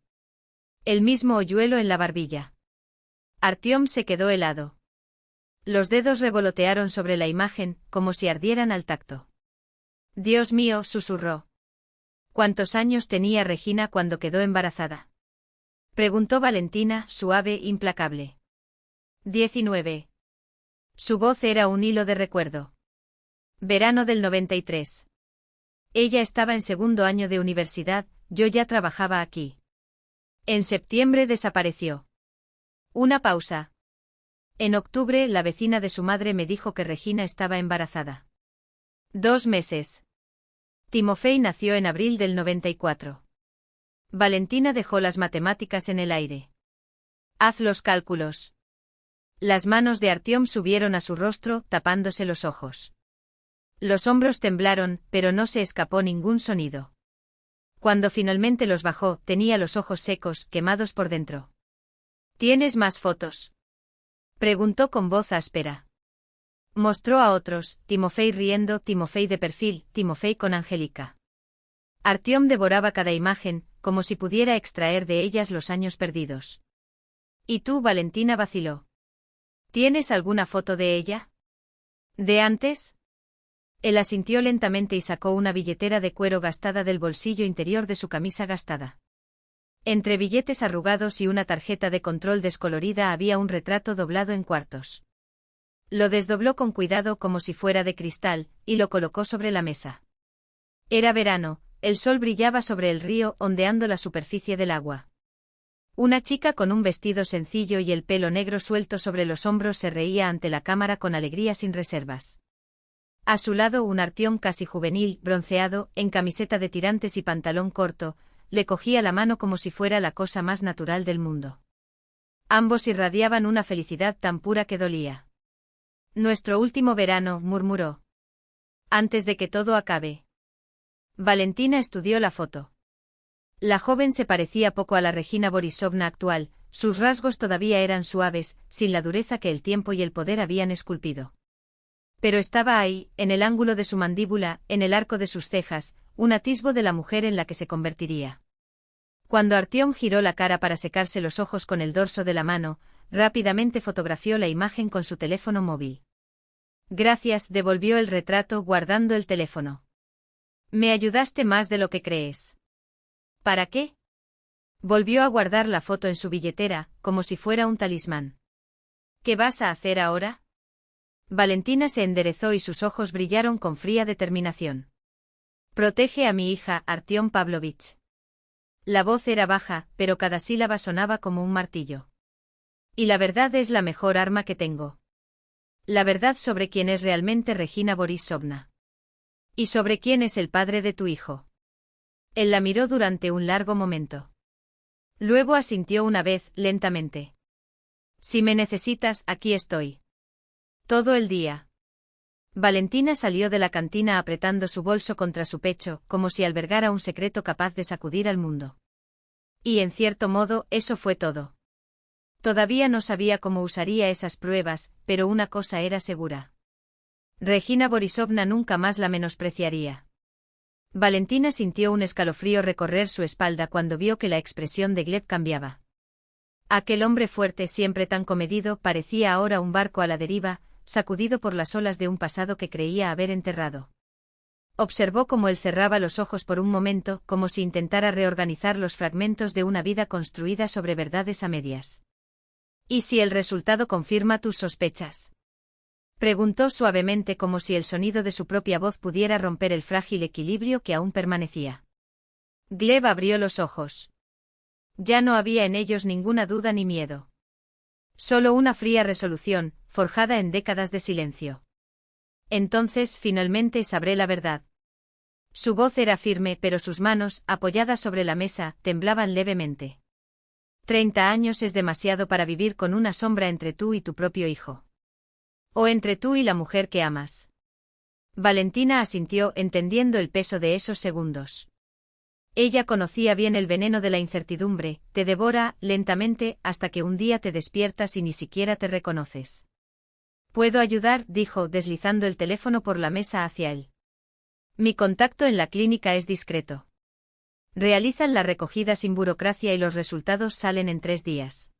El mismo hoyuelo en la barbilla. Artyom se quedó helado. Los dedos revolotearon sobre la imagen, como si ardieran al tacto. Dios mío, susurró. ¿Cuántos años tenía Regina cuando quedó embarazada? Preguntó Valentina, suave, implacable. 19. Su voz era un hilo de recuerdo. Verano del 93. Ella estaba en segundo año de universidad, yo ya trabajaba aquí. En septiembre desapareció. Una pausa. En octubre, la vecina de su madre me dijo que Regina estaba embarazada. 2 meses. Timofey nació en abril del 94. Valentina dejó las matemáticas en el aire. Haz los cálculos. Las manos de Artyom subieron a su rostro, tapándose los ojos. Los hombros temblaron, pero no se escapó ningún sonido. Cuando finalmente los bajó, tenía los ojos secos, quemados por dentro. ¿Tienes más fotos? Preguntó con voz áspera. Mostró a otros, Timofey riendo, Timofey de perfil, Timofey con Angélica. Artyom devoraba cada imagen, como si pudiera extraer de ellas los años perdidos. ¿Y tú? Valentina vaciló. ¿Tienes alguna foto de ella? ¿De antes? Él asintió lentamente y sacó una billetera de cuero gastada del bolsillo interior de su camisa gastada. Entre billetes arrugados y una tarjeta de control descolorida había un retrato doblado en cuartos. Lo desdobló con cuidado como si fuera de cristal, y lo colocó sobre la mesa. Era verano, el sol brillaba sobre el río ondeando la superficie del agua. Una chica con un vestido sencillo y el pelo negro suelto sobre los hombros se reía ante la cámara con alegría sin reservas. A su lado un Artyom casi juvenil, bronceado, en camiseta de tirantes y pantalón corto, le cogía la mano como si fuera la cosa más natural del mundo. Ambos irradiaban una felicidad tan pura que dolía. Nuestro último verano, murmuró. Antes de que todo acabe. Valentina estudió la foto. La joven se parecía poco a la Regina Borisovna actual, sus rasgos todavía eran suaves, sin la dureza que el tiempo y el poder habían esculpido. Pero estaba ahí, en el ángulo de su mandíbula, en el arco de sus cejas, un atisbo de la mujer en la que se convertiría. Cuando Artyom giró la cara para secarse los ojos con el dorso de la mano, rápidamente fotografió la imagen con su teléfono móvil. Gracias, devolvió el retrato guardando el teléfono. Me ayudaste más de lo que crees. ¿Para qué? Volvió a guardar la foto en su billetera, como si fuera un talismán. ¿Qué vas a hacer ahora? Valentina se enderezó y sus ojos brillaron con fría determinación. Protege a mi hija, Artyom Pavlovich. La voz era baja, pero cada sílaba sonaba como un martillo. Y la verdad es la mejor arma que tengo. La verdad sobre quién es realmente Regina Borisovna. Y sobre quién es el padre de tu hijo. Él la miró durante un largo momento. Luego asintió una vez, lentamente. Si me necesitas, aquí estoy. Todo el día. Valentina salió de la cantina apretando su bolso contra su pecho, como si albergara un secreto capaz de sacudir al mundo. Y en cierto modo, eso fue todo. Todavía no sabía cómo usaría esas pruebas, pero una cosa era segura. Regina Borisovna nunca más la menospreciaría. Valentina sintió un escalofrío recorrer su espalda cuando vio que la expresión de Gleb cambiaba. Aquel hombre fuerte, siempre tan comedido, parecía ahora un barco a la deriva, sacudido por las olas de un pasado que creía haber enterrado. Observó cómo él cerraba los ojos por un momento, como si intentara reorganizar los fragmentos de una vida construida sobre verdades a medias. ¿Y si el resultado confirma tus sospechas? Preguntó suavemente, como si el sonido de su propia voz pudiera romper el frágil equilibrio que aún permanecía. Gleb abrió los ojos. Ya no había en ellos ninguna duda ni miedo. Solo una fría resolución, forjada en décadas de silencio. Entonces, finalmente sabré la verdad. Su voz era firme, pero sus manos, apoyadas sobre la mesa, temblaban levemente. 30 años es demasiado para vivir con una sombra entre tú y tu propio hijo. O entre tú y la mujer que amas. Valentina asintió, entendiendo el peso de esos segundos. Ella conocía bien el veneno de la incertidumbre, te devora, lentamente, hasta que un día te despiertas y ni siquiera te reconoces. «¿Puedo ayudar?», dijo, deslizando el teléfono por la mesa hacia él. «Mi contacto en la clínica es discreto. Realizan la recogida sin burocracia y los resultados salen en 3 días.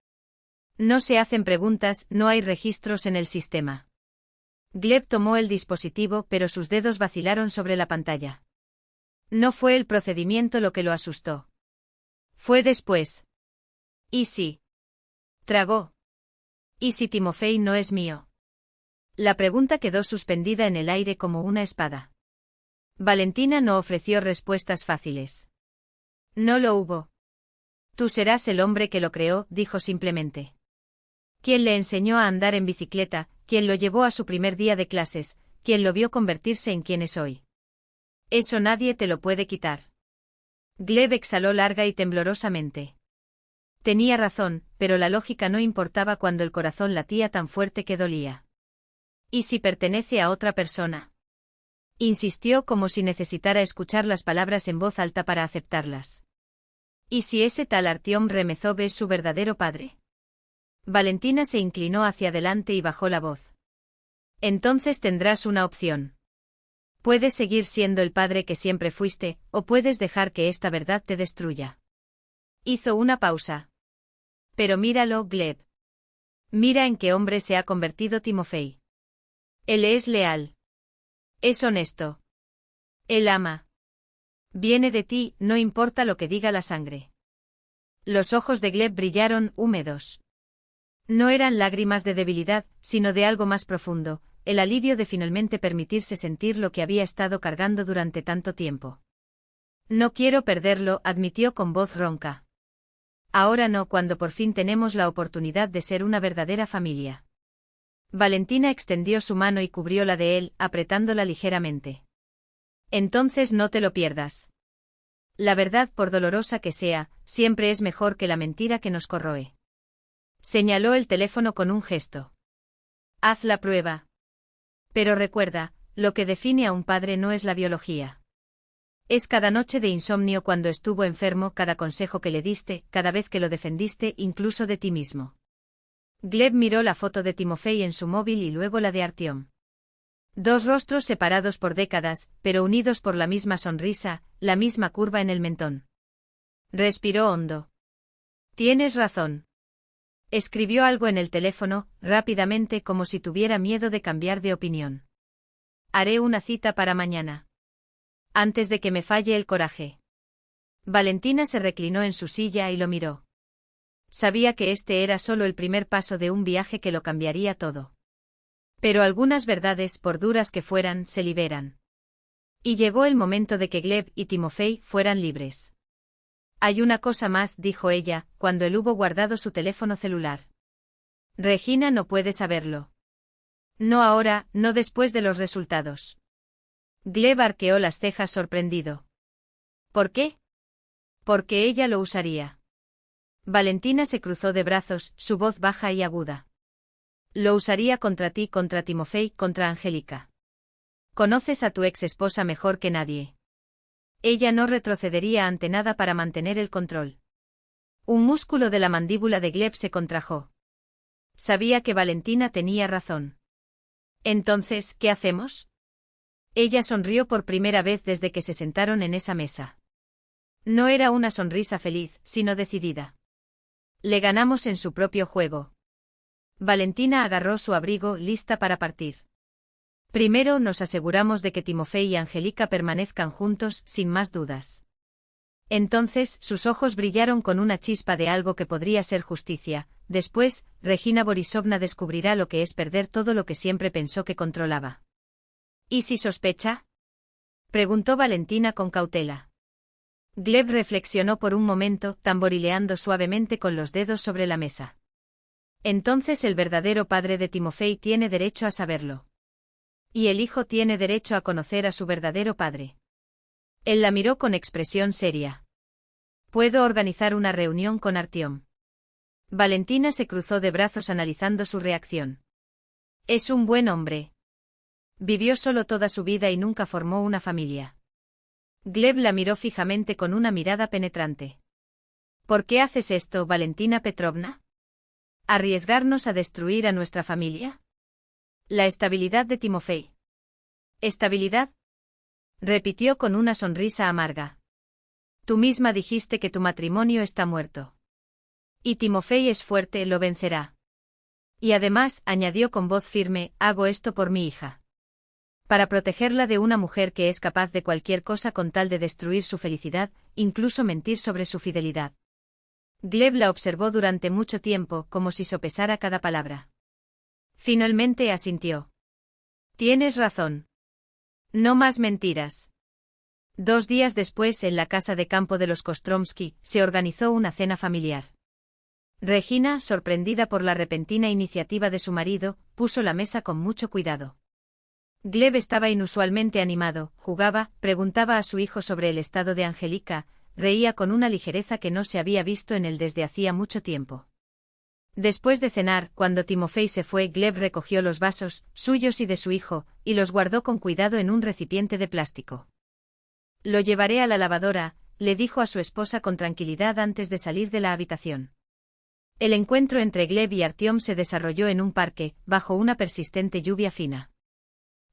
No se hacen preguntas, no hay registros en el sistema». Gleb tomó el dispositivo, pero sus dedos vacilaron sobre la pantalla. No fue el procedimiento lo que lo asustó. Fue después. ¿Y si? Tragó. ¿Y si Timofey no es mío? La pregunta quedó suspendida en el aire como una espada. Valentina no ofreció respuestas fáciles. No lo hubo. Tú serás el hombre que lo creó, dijo simplemente. Quien le enseñó a andar en bicicleta, quien lo llevó a su primer día de clases, quien lo vio convertirse en quien es hoy. Eso nadie te lo puede quitar. Gleb exhaló larga y temblorosamente. Tenía razón, pero la lógica no importaba cuando el corazón latía tan fuerte que dolía. ¿Y si pertenece a otra persona? Insistió, como si necesitara escuchar las palabras en voz alta para aceptarlas. ¿Y si ese tal Artyom Remezov es su verdadero padre? Valentina se inclinó hacia adelante y bajó la voz. Entonces tendrás una opción. Puedes seguir siendo el padre que siempre fuiste, o puedes dejar que esta verdad te destruya. Hizo una pausa. Pero míralo, Gleb. Mira en qué hombre se ha convertido Timofey. Él es leal. Es honesto. Él ama. Viene de ti, no importa lo que diga la sangre. Los ojos de Gleb brillaron, húmedos. No eran lágrimas de debilidad, sino de algo más profundo, el alivio de finalmente permitirse sentir lo que había estado cargando durante tanto tiempo. No quiero perderlo, admitió con voz ronca. Ahora no, cuando por fin tenemos la oportunidad de ser una verdadera familia. Valentina extendió su mano y cubrió la de él, apretándola ligeramente. Entonces no te lo pierdas. La verdad, por dolorosa que sea, siempre es mejor que la mentira que nos corroe. Señaló el teléfono con un gesto. Haz la prueba. Pero recuerda, lo que define a un padre no es la biología. Es cada noche de insomnio cuando estuvo enfermo, cada consejo que le diste, cada vez que lo defendiste, incluso de ti mismo. Gleb miró la foto de Timofey en su móvil y luego la de Artyom. 2 rostros separados por décadas, pero unidos por la misma sonrisa, la misma curva en el mentón. Respiró hondo. Tienes razón. Escribió algo en el teléfono, rápidamente, como si tuviera miedo de cambiar de opinión. Haré una cita para mañana. Antes de que me falle el coraje. Valentina se reclinó en su silla y lo miró. Sabía que este era solo el primer paso de un viaje que lo cambiaría todo. Pero algunas verdades, por duras que fueran, se liberan. Y llegó el momento de que Gleb y Timofey fueran libres. Hay una cosa más, dijo ella, cuando él hubo guardado su teléfono celular. Regina no puede saberlo. No ahora, no después de los resultados. Gleb arqueó las cejas sorprendido. ¿Por qué? Porque ella lo usaría. Valentina se cruzó de brazos, su voz baja y aguda. Lo usaría contra ti, contra Timofey, contra Angélica. Conoces a tu ex esposa mejor que nadie. Ella no retrocedería ante nada para mantener el control. Un músculo de la mandíbula de Gleb se contrajo. Sabía que Valentina tenía razón. Entonces, ¿qué hacemos? Ella sonrió por primera vez desde que se sentaron en esa mesa. No era una sonrisa feliz, sino decidida. Le ganamos en su propio juego. Valentina agarró su abrigo, lista para partir. Primero nos aseguramos de que Timofey y Angélica permanezcan juntos, sin más dudas. Entonces, sus ojos brillaron con una chispa de algo que podría ser justicia. Después, Regina Borisovna descubrirá lo que es perder todo lo que siempre pensó que controlaba. ¿Y si sospecha? Preguntó Valentina con cautela. Gleb reflexionó por un momento, tamborileando suavemente con los dedos sobre la mesa. Entonces el verdadero padre de Timofey tiene derecho a saberlo. Y el hijo tiene derecho a conocer a su verdadero padre. Él la miró con expresión seria. ¿Puedo organizar una reunión con Artyom? Valentina se cruzó de brazos analizando su reacción. Es un buen hombre. Vivió solo toda su vida y nunca formó una familia. Gleb la miró fijamente con una mirada penetrante. ¿Por qué haces esto, Valentina Petrovna? ¿Arriesgarnos a destruir a nuestra familia? La estabilidad de Timofey. ¿Estabilidad? Repitió con una sonrisa amarga. Tú misma dijiste que tu matrimonio está muerto. Y Timofey es fuerte, lo vencerá. Y además, añadió con voz firme, hago esto por mi hija. Para protegerla de una mujer que es capaz de cualquier cosa con tal de destruir su felicidad, incluso mentir sobre su fidelidad. Gleb la observó durante mucho tiempo, como si sopesara cada palabra. Finalmente asintió. Tienes razón. No más mentiras. 2 días después, en la casa de campo de los Kostromsky, se organizó una cena familiar. Regina, sorprendida por la repentina iniciativa de su marido, puso la mesa con mucho cuidado. Gleb estaba inusualmente animado, jugaba, preguntaba a su hijo sobre el estado de Angélica, reía con una ligereza que no se había visto en él desde hacía mucho tiempo. Después de cenar, cuando Timofey se fue, Gleb recogió los vasos, suyos y de su hijo, y los guardó con cuidado en un recipiente de plástico. Lo llevaré a la lavadora, le dijo a su esposa con tranquilidad antes de salir de la habitación. El encuentro entre Gleb y Artyom se desarrolló en un parque, bajo una persistente lluvia fina.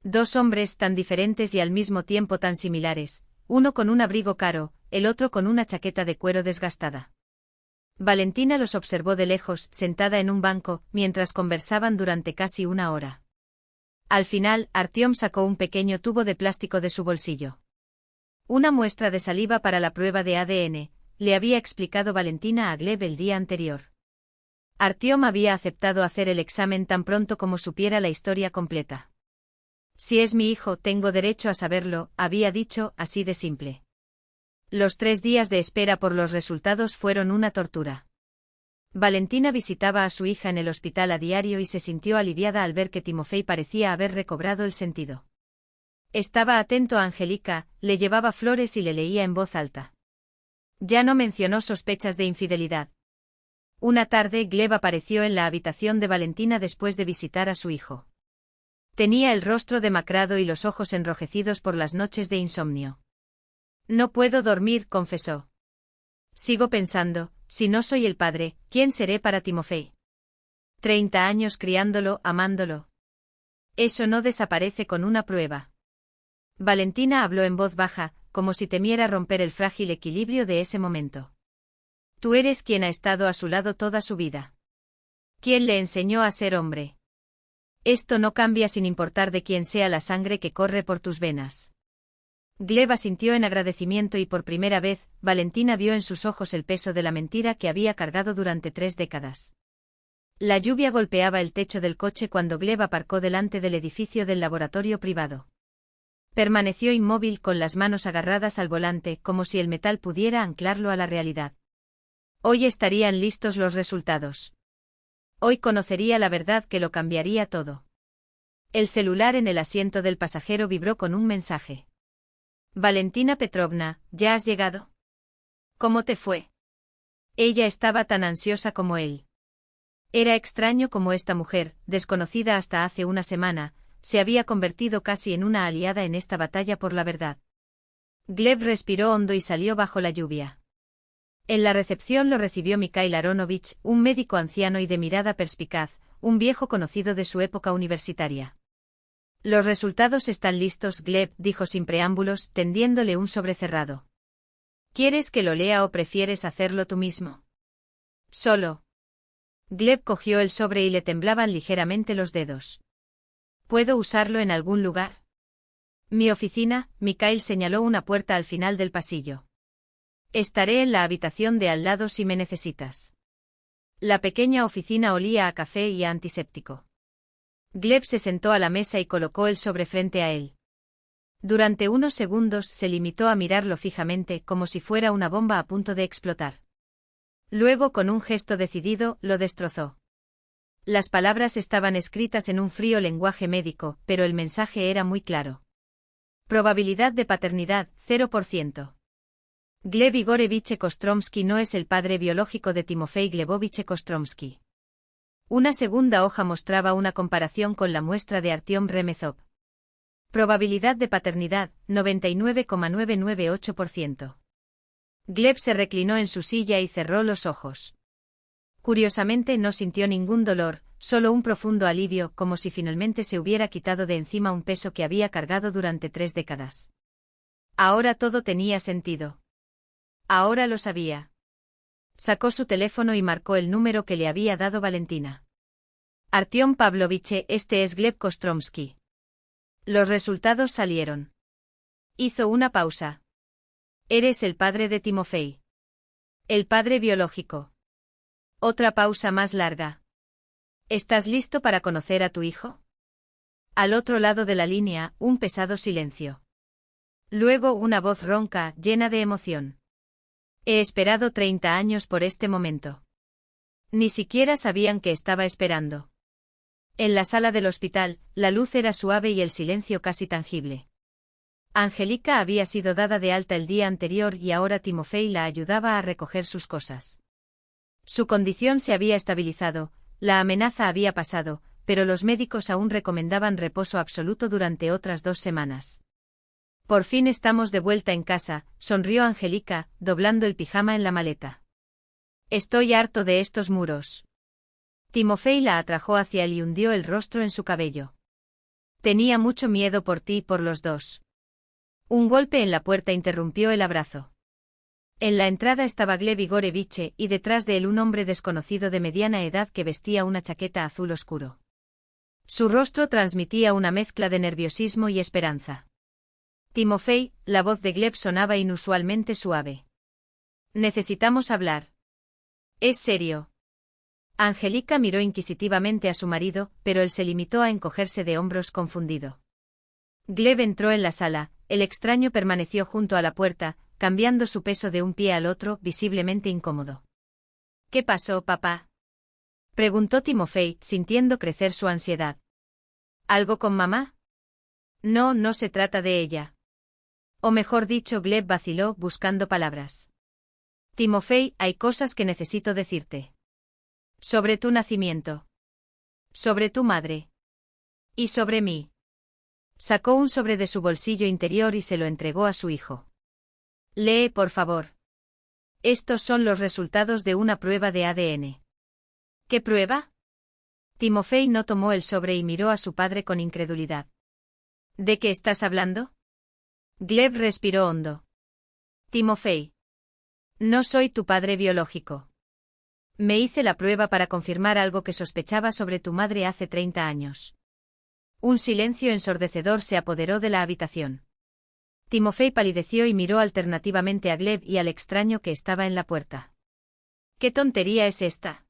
2 hombres tan diferentes y al mismo tiempo tan similares, uno con un abrigo caro, el otro con una chaqueta de cuero desgastada. Valentina los observó de lejos, sentada en un banco, mientras conversaban durante casi 1 hora. Al final, Artyom sacó un pequeño tubo de plástico de su bolsillo. Una muestra de saliva para la prueba de ADN, le había explicado Valentina a Gleb el día anterior. Artyom había aceptado hacer el examen tan pronto como supiera la historia completa. Si es mi hijo, tengo derecho a saberlo, había dicho, así de simple. Los 3 días de espera por los resultados fueron una tortura. Valentina visitaba a su hija en el hospital a diario y se sintió aliviada al ver que Timofey parecía haber recobrado el sentido. Estaba atento a Angélica, le llevaba flores y le leía en voz alta. Ya no mencionó sospechas de infidelidad. Una tarde, Gleb apareció en la habitación de Valentina después de visitar a su hijo. Tenía el rostro demacrado y los ojos enrojecidos por las noches de insomnio. No puedo dormir, confesó. Sigo pensando, si no soy el padre, ¿quién seré para Timofey? 30 años criándolo, amándolo. Eso no desaparece con una prueba. Valentina habló en voz baja, como si temiera romper el frágil equilibrio de ese momento. Tú eres quien ha estado a su lado toda su vida. ¿Quién le enseñó a ser hombre? Esto no cambia sin importar de quién sea la sangre que corre por tus venas. Gleb asintió en agradecimiento y por primera vez, Valentina vio en sus ojos el peso de la mentira que había cargado durante 3 décadas. La lluvia golpeaba el techo del coche cuando Gleb aparcó delante del edificio del laboratorio privado. Permaneció inmóvil con las manos agarradas al volante, como si el metal pudiera anclarlo a la realidad. Hoy estarían listos los resultados. Hoy conocería la verdad que lo cambiaría todo. El celular en el asiento del pasajero vibró con un mensaje. Valentina Petrovna, ¿ya has llegado? ¿Cómo te fue? Ella estaba tan ansiosa como él. Era extraño como esta mujer, desconocida hasta hace una semana, se había convertido casi en una aliada en esta batalla por la verdad. Gleb respiró hondo y salió bajo la lluvia. En la recepción lo recibió Mikhail Aronovich, un médico anciano y de mirada perspicaz, un viejo conocido de su época universitaria. Los resultados están listos, Gleb, dijo sin preámbulos, tendiéndole un sobre cerrado. ¿Quieres que lo lea o prefieres hacerlo tú mismo? Solo. Gleb cogió el sobre y le temblaban ligeramente los dedos. ¿Puedo usarlo en algún lugar? Mi oficina, Mikhail señaló una puerta al final del pasillo. Estaré en la habitación de al lado si me necesitas. La pequeña oficina olía a café y a antiséptico. Gleb se sentó a la mesa y colocó el sobre frente a él. Durante unos segundos se limitó a mirarlo fijamente como si fuera una bomba a punto de explotar. Luego, con un gesto decidido, lo destrozó. Las palabras estaban escritas en un frío lenguaje médico, pero el mensaje era muy claro. Probabilidad de paternidad, 0%. Gleb Igorevich Kostromsky no es el padre biológico de Timofey Glebovich Kostromsky. Una segunda hoja mostraba una comparación con la muestra de Artyom Remezov. Probabilidad de paternidad, 99,998%. Gleb se reclinó en su silla y cerró los ojos. Curiosamente no sintió ningún dolor, solo un profundo alivio, como si finalmente se hubiera quitado de encima un peso que había cargado durante 3 décadas. Ahora todo tenía sentido. Ahora lo sabía. Sacó su teléfono y marcó el número que le había dado Valentina. Artyom Pavlovich, este es Gleb Kostromsky. Los resultados salieron. Hizo una pausa. Eres el padre de Timofey. El padre biológico. Otra pausa más larga. ¿Estás listo para conocer a tu hijo? Al otro lado de la línea, un pesado silencio. Luego una voz ronca, llena de emoción. He esperado 30 años por este momento. Ni siquiera sabían que estaba esperando. En la sala del hospital, la luz era suave y el silencio casi tangible. Angélica había sido dada de alta el día anterior y ahora Timofey la ayudaba a recoger sus cosas. Su condición se había estabilizado, la amenaza había pasado, pero los médicos aún recomendaban reposo absoluto durante otras 2 semanas. Por fin estamos de vuelta en casa, sonrió Angélica, doblando el pijama en la maleta. Estoy harto de estos muros. Timofey la atrajo hacia él y hundió el rostro en su cabello. Tenía mucho miedo por ti y por los dos. Un golpe en la puerta interrumpió el abrazo. En la entrada estaba Gleb Igorevich y detrás de él un hombre desconocido de mediana edad que vestía una chaqueta azul oscuro. Su rostro transmitía una mezcla de nerviosismo y esperanza. Timofey, la voz de Gleb sonaba inusualmente suave. Necesitamos hablar. ¿Es serio? Angélica miró inquisitivamente a su marido, pero él se limitó a encogerse de hombros confundido. Gleb entró en la sala, el extraño permaneció junto a la puerta, cambiando su peso de un pie al otro, visiblemente incómodo. ¿Qué pasó, papá? Preguntó Timofey, sintiendo crecer su ansiedad. ¿Algo con mamá? No, no se trata de ella. O mejor dicho, Gleb vaciló, buscando palabras. Timofey, hay cosas que necesito decirte. Sobre tu nacimiento. Sobre tu madre. Y sobre mí. Sacó un sobre de su bolsillo interior y se lo entregó a su hijo. Lee, por favor. Estos son los resultados de una prueba de ADN. ¿Qué prueba? Timofey no tomó el sobre y miró a su padre con incredulidad. ¿De qué estás hablando? Gleb respiró hondo. Timofey. No soy tu padre biológico. Me hice la prueba para confirmar algo que sospechaba sobre tu madre hace 30 años. Un silencio ensordecedor se apoderó de la habitación. Timofey palideció y miró alternativamente a Gleb y al extraño que estaba en la puerta. ¿Qué tontería es esta?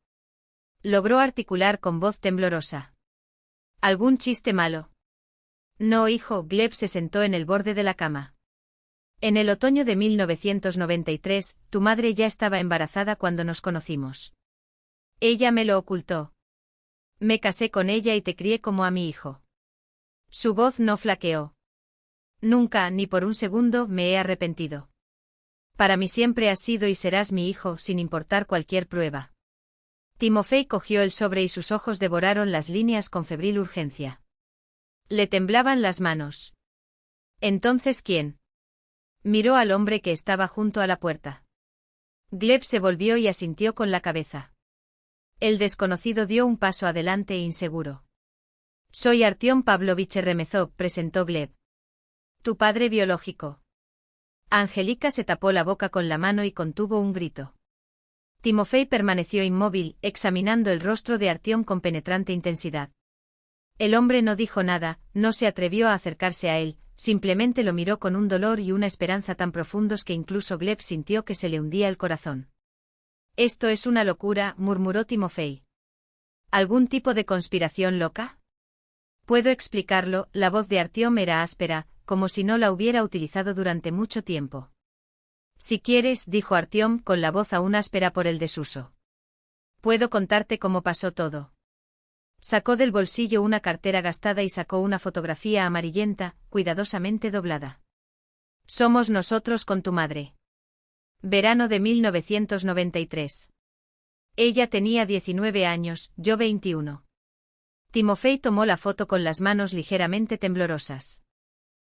Logró articular con voz temblorosa. ¿Algún chiste malo? No, hijo, Gleb se sentó en el borde de la cama. En el otoño de 1993, tu madre ya estaba embarazada cuando nos conocimos. Ella me lo ocultó. Me casé con ella y te crié como a mi hijo. Su voz no flaqueó. Nunca, ni por un segundo, me he arrepentido. Para mí siempre has sido y serás mi hijo, sin importar cualquier prueba. Timofey cogió el sobre y sus ojos devoraron las líneas con febril urgencia. Le temblaban las manos. ¿Entonces quién? Miró al hombre que estaba junto a la puerta. Gleb se volvió y asintió con la cabeza. El desconocido dio un paso adelante inseguro. Soy Artyom Pavlovich Remezov, presentó Gleb. Tu padre biológico. Angélica se tapó la boca con la mano y contuvo un grito. Timofey permaneció inmóvil, examinando el rostro de Artyom con penetrante intensidad. El hombre no dijo nada, no se atrevió a acercarse a él, simplemente lo miró con un dolor y una esperanza tan profundos que incluso Gleb sintió que se le hundía el corazón. Esto es una locura, murmuró Timofey. ¿Algún tipo de conspiración loca? Puedo explicarlo, la voz de Artyom era áspera, como si no la hubiera utilizado durante mucho tiempo. Si quieres, dijo Artyom con la voz aún áspera por el desuso. Puedo contarte cómo pasó todo. Sacó del bolsillo una cartera gastada y sacó una fotografía amarillenta, cuidadosamente doblada. Somos nosotros con tu madre. Verano de 1993. Ella tenía 19 años, yo 21. Timofey tomó la foto con las manos ligeramente temblorosas.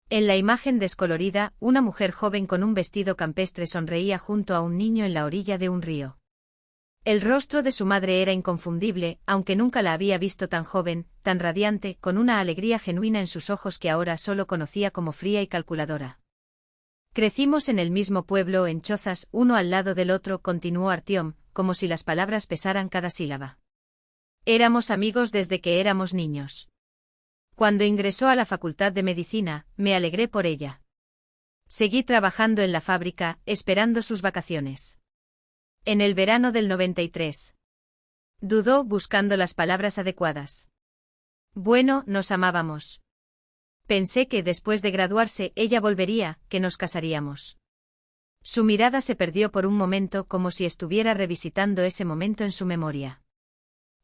En la imagen descolorida, una mujer joven con un vestido campestre sonreía junto a un niño en la orilla de un río. El rostro de su madre era inconfundible, aunque nunca la había visto tan joven, tan radiante, con una alegría genuina en sus ojos que ahora solo conocía como fría y calculadora. Crecimos en el mismo pueblo, en chozas, uno al lado del otro, continuó Artyom, como si las palabras pesaran cada sílaba. Éramos amigos desde que éramos niños. Cuando ingresó a la Facultad de Medicina, me alegré por ella. Seguí trabajando en la fábrica, esperando sus vacaciones. En el verano del 93. Dudó, buscando las palabras adecuadas. Bueno, nos amábamos. Pensé que después de graduarse ella volvería, que nos casaríamos. Su mirada se perdió por un momento como si estuviera revisitando ese momento en su memoria.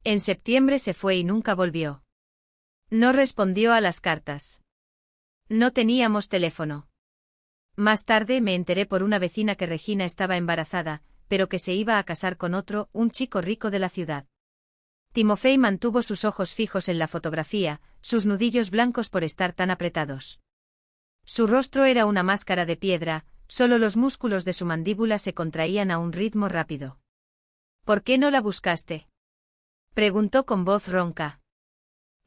En septiembre se fue y nunca volvió. No respondió a las cartas. No teníamos teléfono. Más tarde me enteré por una vecina que Regina estaba embarazada, pero que se iba a casar con otro, un chico rico de la ciudad. Timofey mantuvo sus ojos fijos en la fotografía, sus nudillos blancos por estar tan apretados. Su rostro era una máscara de piedra, solo los músculos de su mandíbula se contraían a un ritmo rápido. ¿Por qué no la buscaste? Preguntó con voz ronca.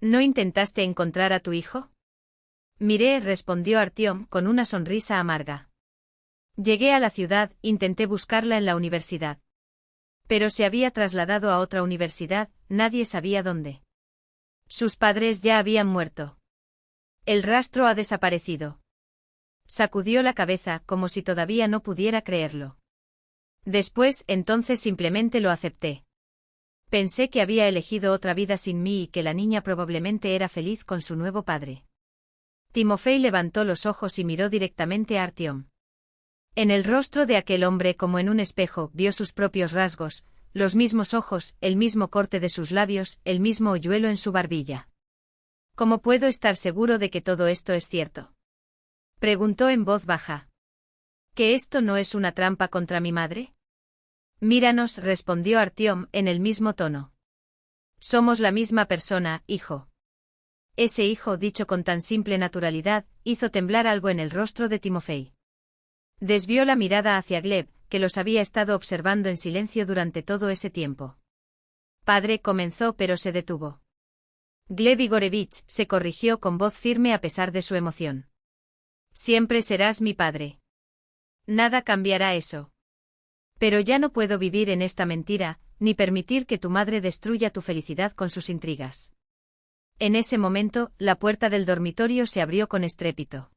¿No intentaste encontrar a tu hijo? Miré, respondió Artyom con una sonrisa amarga. Llegué a la ciudad, intenté buscarla en la universidad. Pero se había trasladado a otra universidad, nadie sabía dónde. Sus padres ya habían muerto. El rastro ha desaparecido. Sacudió la cabeza como si todavía no pudiera creerlo. Después, entonces simplemente lo acepté. Pensé que había elegido otra vida sin mí y que la niña probablemente era feliz con su nuevo padre. Timofey levantó los ojos y miró directamente a Artyom. En el rostro de aquel hombre, como en un espejo, vio sus propios rasgos, los mismos ojos, el mismo corte de sus labios, el mismo hoyuelo en su barbilla. ¿Cómo puedo estar seguro de que todo esto es cierto? Preguntó en voz baja. ¿Que esto no es una trampa contra mi madre? Míranos, respondió Artyom en el mismo tono. Somos la misma persona, hijo. Ese hijo, dicho con tan simple naturalidad, hizo temblar algo en el rostro de Timofey. Desvió la mirada hacia Gleb, que los había estado observando en silencio durante todo ese tiempo. Padre, comenzó, pero se detuvo. Gleb Igorevich, se corrigió con voz firme a pesar de su emoción. Siempre serás mi padre. Nada cambiará eso. Pero ya no puedo vivir en esta mentira, ni permitir que tu madre destruya tu felicidad con sus intrigas. En ese momento, la puerta del dormitorio se abrió con estrépito.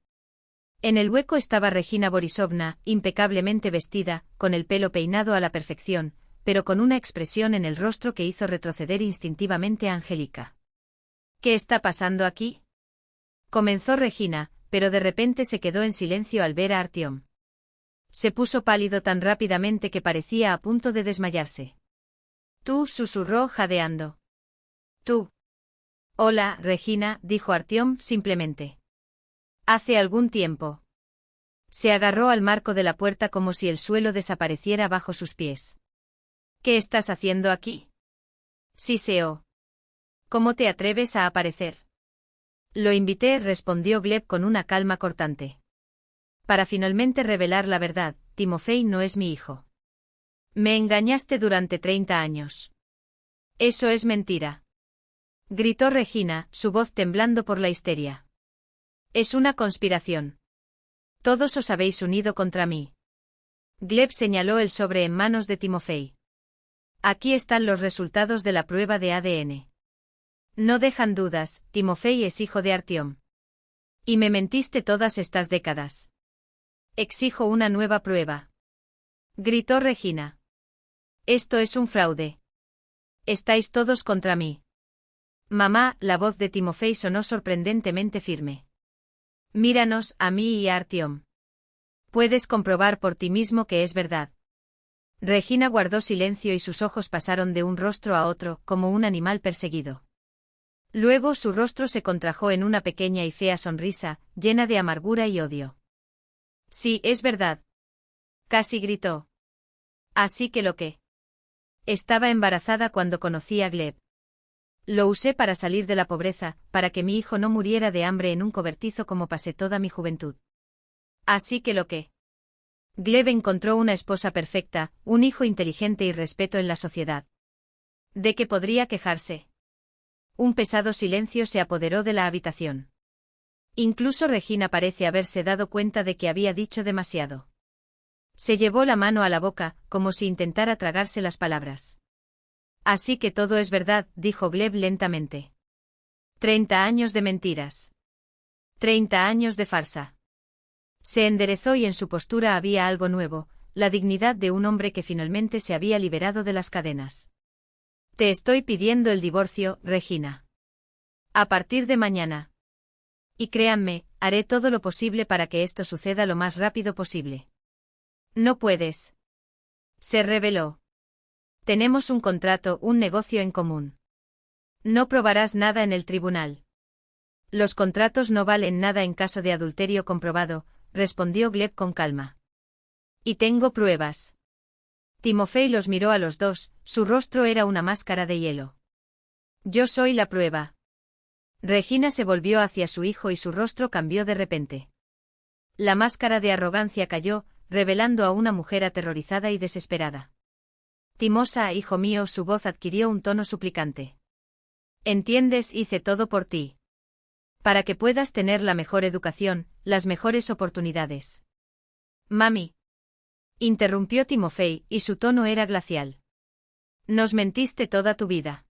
En el hueco estaba Regina Borisovna, impecablemente vestida, con el pelo peinado a la perfección, pero con una expresión en el rostro que hizo retroceder instintivamente a Angélica. ¿Qué está pasando aquí? Comenzó Regina, pero de repente se quedó en silencio al ver a Artyom. Se puso pálido tan rápidamente que parecía a punto de desmayarse. Tú, susurró jadeando. Tú. Hola, Regina, dijo Artyom simplemente. Hace algún tiempo. Se agarró al marco de la puerta como si el suelo desapareciera bajo sus pies. ¿Qué estás haciendo aquí? Siseó. ¿Cómo te atreves a aparecer? Lo invité, respondió Gleb con una calma cortante. Para finalmente revelar la verdad, Timofey no es mi hijo. Me engañaste durante 30 años. Eso es mentira. Gritó Regina, su voz temblando por la histeria. Es una conspiración. Todos os habéis unido contra mí. Gleb señaló el sobre en manos de Timofey. Aquí están los resultados de la prueba de ADN. No dejan dudas, Timofey es hijo de Artiom. Y me mentiste todas estas décadas. Exijo una nueva prueba. Gritó Regina. Esto es un fraude. Estáis todos contra mí. Mamá, la voz de Timofey sonó sorprendentemente firme. Míranos, a mí y a Artiom. Puedes comprobar por ti mismo que es verdad. Regina guardó silencio y sus ojos pasaron de un rostro a otro, como un animal perseguido. Luego su rostro se contrajo en una pequeña y fea sonrisa, llena de amargura y odio. Sí, es verdad. Casi gritó. Así que lo que. Estaba embarazada cuando conocí a Gleb. Lo usé para salir de la pobreza, para que mi hijo no muriera de hambre en un cobertizo como pasé toda mi juventud. Así que lo que. Gleb encontró una esposa perfecta, un hijo inteligente y respeto en la sociedad. ¿De qué podría quejarse? Un pesado silencio se apoderó de la habitación. Incluso Regina parece haberse dado cuenta de que había dicho demasiado. Se llevó la mano a la boca, como si intentara tragarse las palabras. Así que todo es verdad, dijo Gleb lentamente. 30 años de mentiras. 30 años de farsa. Se enderezó y en su postura había algo nuevo, la dignidad de un hombre que finalmente se había liberado de las cadenas. Te estoy pidiendo el divorcio, Regina. A partir de mañana. Y créanme, haré todo lo posible para que esto suceda lo más rápido posible. No puedes. Se reveló. Tenemos un contrato, un negocio en común. No probarás nada en el tribunal. Los contratos no valen nada en caso de adulterio comprobado, respondió Gleb con calma. Y tengo pruebas. Timofey los miró a los dos, su rostro era una máscara de hielo. Yo soy la prueba. Regina se volvió hacia su hijo y su rostro cambió de repente. La máscara de arrogancia cayó, revelando a una mujer aterrorizada y desesperada. Timosa, hijo mío, su voz adquirió un tono suplicante. ¿Entiendes? Hice todo por ti. Para que puedas tener la mejor educación, las mejores oportunidades. Mami. Interrumpió Timofey, y su tono era glacial. Nos mentiste toda tu vida.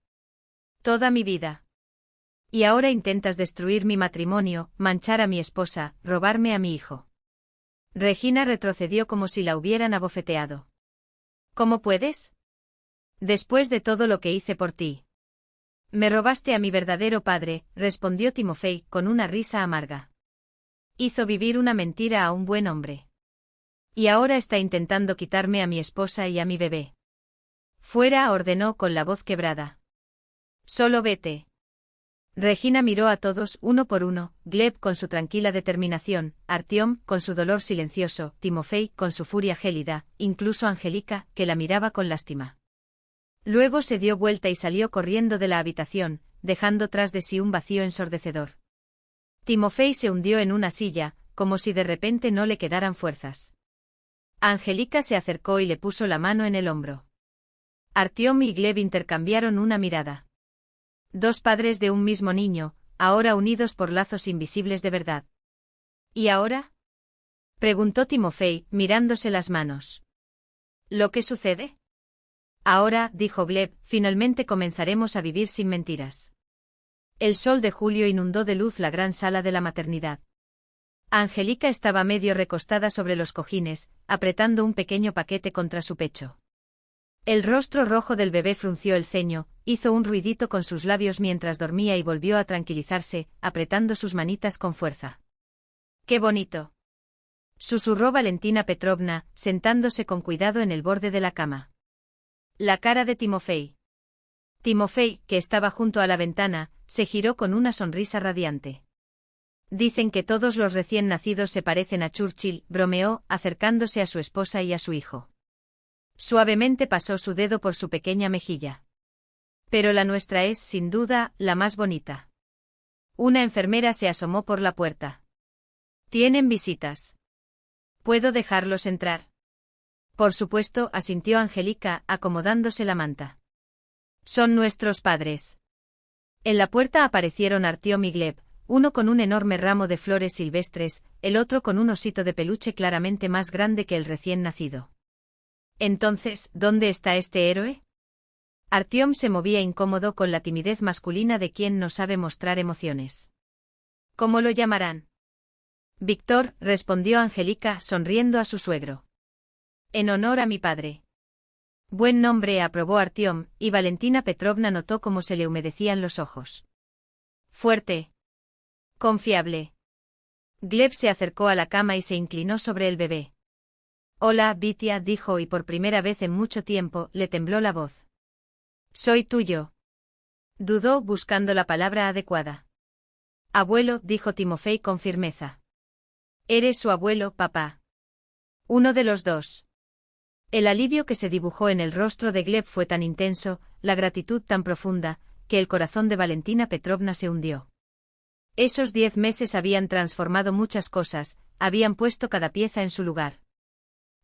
Toda mi vida. Y ahora intentas destruir mi matrimonio, manchar a mi esposa, robarme a mi hijo. Regina retrocedió como si la hubieran abofeteado. ¿Cómo puedes? Después de todo lo que hice por ti. Me robaste a mi verdadero padre, respondió Timofey, con una risa amarga. Hizo vivir una mentira a un buen hombre. Y ahora está intentando quitarme a mi esposa y a mi bebé. Fuera, ordenó con la voz quebrada. Solo vete. Regina miró a todos uno por uno, Gleb con su tranquila determinación, Artiom con su dolor silencioso, Timofey con su furia gélida, incluso Angélica, que la miraba con lástima. Luego se dio vuelta y salió corriendo de la habitación, dejando tras de sí un vacío ensordecedor. Timofey se hundió en una silla, como si de repente no le quedaran fuerzas. Angélica se acercó y le puso la mano en el hombro. Artiom y Gleb intercambiaron una mirada. Dos padres de un mismo niño, ahora unidos por lazos invisibles de verdad. ¿Y ahora? Preguntó Timofey, mirándose las manos. ¿Lo que sucede? Ahora, dijo Gleb, finalmente comenzaremos a vivir sin mentiras. El sol de julio inundó de luz la gran sala de la maternidad. Angélica estaba medio recostada sobre los cojines, apretando un pequeño paquete contra su pecho. El rostro rojo del bebé frunció el ceño, hizo un ruidito con sus labios mientras dormía y volvió a tranquilizarse, apretando sus manitas con fuerza. ¡Qué bonito!, susurró Valentina Petrovna, sentándose con cuidado en el borde de la cama. La cara de Timofey. Timofey, que estaba junto a la ventana, se giró con una sonrisa radiante. Dicen que todos los recién nacidos se parecen a Churchill, bromeó, acercándose a su esposa y a su hijo. Suavemente pasó su dedo por su pequeña mejilla. Pero la nuestra es, sin duda, la más bonita. Una enfermera se asomó por la puerta. ¿Tienen visitas? ¿Puedo dejarlos entrar? Por supuesto, asintió Angélica, acomodándose la manta. Son nuestros padres. En la puerta aparecieron Artiom y Gleb, uno con un enorme ramo de flores silvestres, el otro con un osito de peluche claramente más grande que el recién nacido. Entonces, ¿dónde está este héroe? Artiom se movía incómodo con la timidez masculina de quien no sabe mostrar emociones. ¿Cómo lo llamarán? Víctor, respondió Angélica, sonriendo a su suegro. En honor a mi padre. Buen nombre, aprobó Artiom, y Valentina Petrovna notó cómo se le humedecían los ojos. Fuerte. Confiable. Gleb se acercó a la cama y se inclinó sobre el bebé. Hola, Vitia, dijo, y por primera vez en mucho tiempo le tembló la voz. Soy tuyo. Dudó buscando la palabra adecuada. Abuelo, dijo Timofei con firmeza. Eres su abuelo, papá. Uno de los dos. El alivio que se dibujó en el rostro de Gleb fue tan intenso, la gratitud tan profunda, que el corazón de Valentina Petrovna se hundió. Esos 10 meses habían transformado muchas cosas, habían puesto cada pieza en su lugar.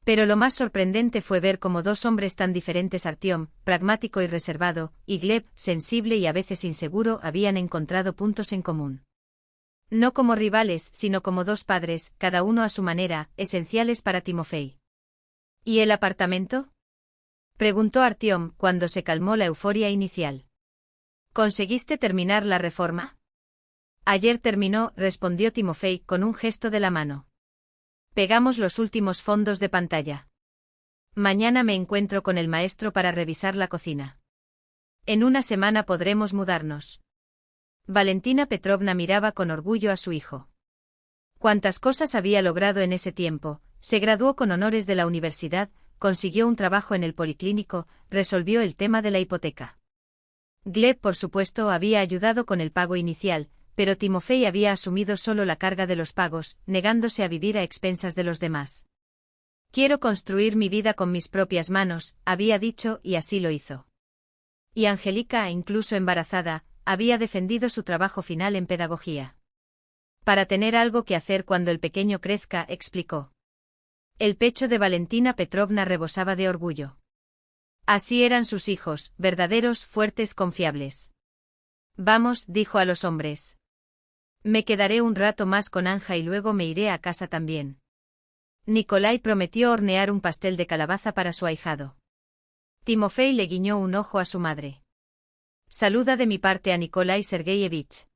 Pero lo más sorprendente fue ver cómo dos hombres tan diferentes, Artiom, pragmático y reservado, y Gleb, sensible y a veces inseguro, habían encontrado puntos en común. No como rivales, sino como dos padres, cada uno a su manera, esenciales para Timofei. ¿Y el apartamento? Preguntó Artiom, cuando se calmó la euforia inicial. ¿Conseguiste terminar la reforma? Ayer terminó, respondió Timofei, con un gesto de la mano. Pegamos los últimos fondos de pantalla. Mañana me encuentro con el maestro para revisar la cocina. En una semana podremos mudarnos. Valentina Petrovna miraba con orgullo a su hijo. Cuántas cosas había logrado en ese tiempo. Se graduó con honores de la universidad, consiguió un trabajo en el policlínico, resolvió el tema de la hipoteca. Gleb, por supuesto, había ayudado con el pago inicial, pero Timofei había asumido solo la carga de los pagos, negándose a vivir a expensas de los demás. Quiero construir mi vida con mis propias manos, había dicho, y así lo hizo. Y Angélica, incluso embarazada, había defendido su trabajo final en pedagogía. Para tener algo que hacer cuando el pequeño crezca, explicó. El pecho de Valentina Petrovna rebosaba de orgullo. Así eran sus hijos, verdaderos, fuertes, confiables. Vamos, dijo a los hombres. Me quedaré un rato más con Anja y luego me iré a casa también. Nikolai prometió hornear un pastel de calabaza para su ahijado. Timofei le guiñó un ojo a su madre. Saluda de mi parte a Nikolai Sergeyevich.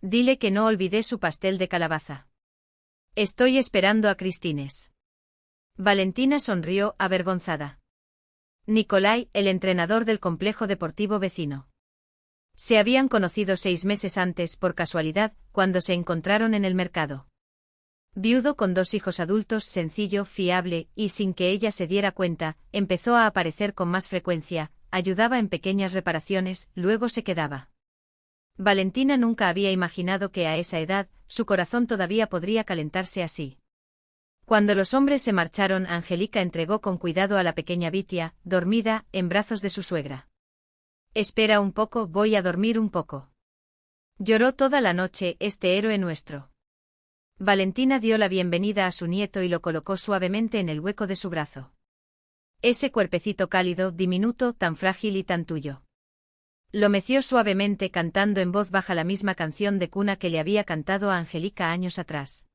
Dile que no olvidé su pastel de calabaza. Estoy esperando a Cristines. Valentina sonrió, avergonzada. Nikolai, el entrenador del complejo deportivo vecino. Se habían conocido 6 meses antes, por casualidad, cuando se encontraron en el mercado. Viudo con 2 hijos adultos, sencillo, fiable, y sin que ella se diera cuenta, empezó a aparecer con más frecuencia, ayudaba en pequeñas reparaciones, luego se quedaba. Valentina nunca había imaginado que a esa edad, su corazón todavía podría calentarse así. Cuando los hombres se marcharon, Angélica entregó con cuidado a la pequeña Vitia, dormida, en brazos de su suegra. Espera un poco, voy a dormir un poco. Lloró toda la noche este héroe nuestro. Valentina dio la bienvenida a su nieto y lo colocó suavemente en el hueco de su brazo. Ese cuerpecito cálido, diminuto, tan frágil y tan tuyo. Lo meció suavemente cantando en voz baja la misma canción de cuna que le había cantado a Angélica años atrás.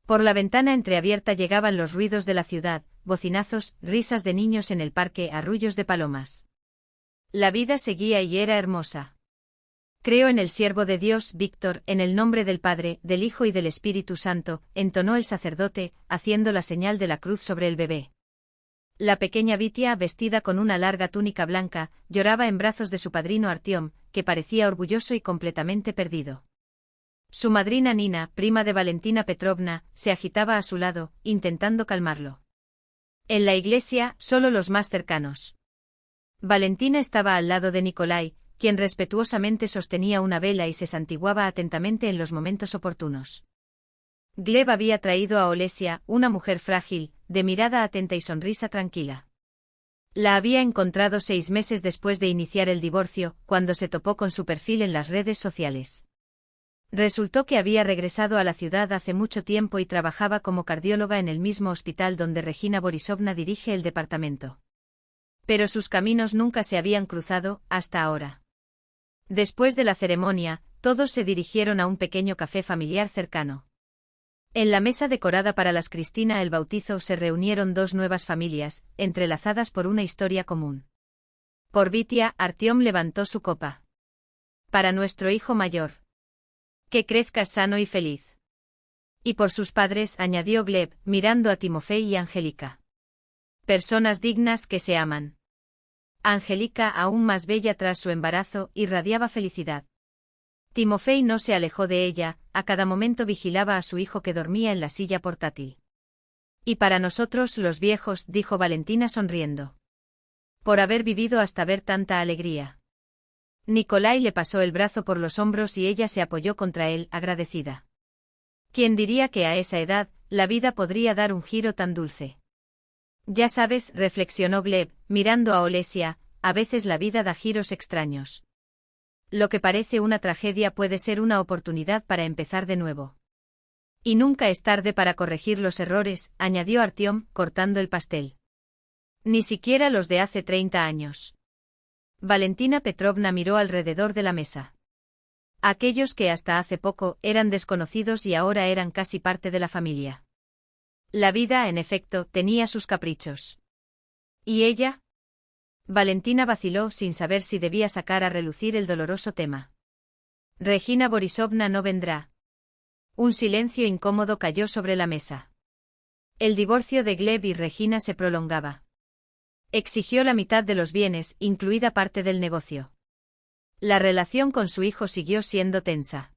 Por la ventana entreabierta llegaban los ruidos de la ciudad, bocinazos, risas de niños en el parque, arrullos de palomas. La vida seguía y era hermosa. Creo en el siervo de Dios, Víctor, en el nombre del Padre, del Hijo y del Espíritu Santo, entonó el sacerdote, haciendo la señal de la cruz sobre el bebé. La pequeña Vitia, vestida con una larga túnica blanca, lloraba en brazos de su padrino Artiom, que parecía orgulloso y completamente perdido. Su madrina Nina, prima de Valentina Petrovna, se agitaba a su lado, intentando calmarlo. En la iglesia, solo los más cercanos. Valentina estaba al lado de Nikolai, quien respetuosamente sostenía una vela y se santiguaba atentamente en los momentos oportunos. Gleb había traído a Olesia, una mujer frágil, de mirada atenta y sonrisa tranquila. La había encontrado 6 meses después de iniciar el divorcio, cuando se topó con su perfil en las redes sociales. Resultó que había regresado a la ciudad hace mucho tiempo y trabajaba como cardióloga en el mismo hospital donde Regina Borisovna dirige el departamento. Pero sus caminos nunca se habían cruzado, hasta ahora. Después de la ceremonia, todos se dirigieron a un pequeño café familiar cercano. En la mesa decorada para las Cristina el bautizo se reunieron dos nuevas familias, entrelazadas por una historia común. Por Vitia, Artyom levantó su copa. Para nuestro hijo mayor. Que crezcas sano y feliz. Y por sus padres, añadió Gleb, mirando a Timofei y Angélica. Personas dignas que se aman. Angélica, aún más bella tras su embarazo, irradiaba felicidad. Timofei no se alejó de ella, a cada momento vigilaba a su hijo que dormía en la silla portátil. Y para nosotros los viejos, dijo Valentina sonriendo. Por haber vivido hasta ver tanta alegría. Nikolai le pasó el brazo por los hombros y ella se apoyó contra él, agradecida. ¿Quién diría que a esa edad, la vida podría dar un giro tan dulce? Ya sabes, reflexionó Gleb, mirando a Olesia, a veces la vida da giros extraños. Lo que parece una tragedia puede ser una oportunidad para empezar de nuevo. Y nunca es tarde para corregir los errores, añadió Artyom, cortando el pastel. Ni siquiera los de hace 30 años. Valentina Petrovna miró alrededor de la mesa. Aquellos que hasta hace poco eran desconocidos y ahora eran casi parte de la familia. La vida, en efecto, tenía sus caprichos. ¿Y ella? Valentina vaciló sin saber si debía sacar a relucir el doloroso tema. Regina Borisovna no vendrá. Un silencio incómodo cayó sobre la mesa. El divorcio de Gleb y Regina se prolongaba. Exigió la mitad de los bienes, incluida parte del negocio. La relación con su hijo siguió siendo tensa.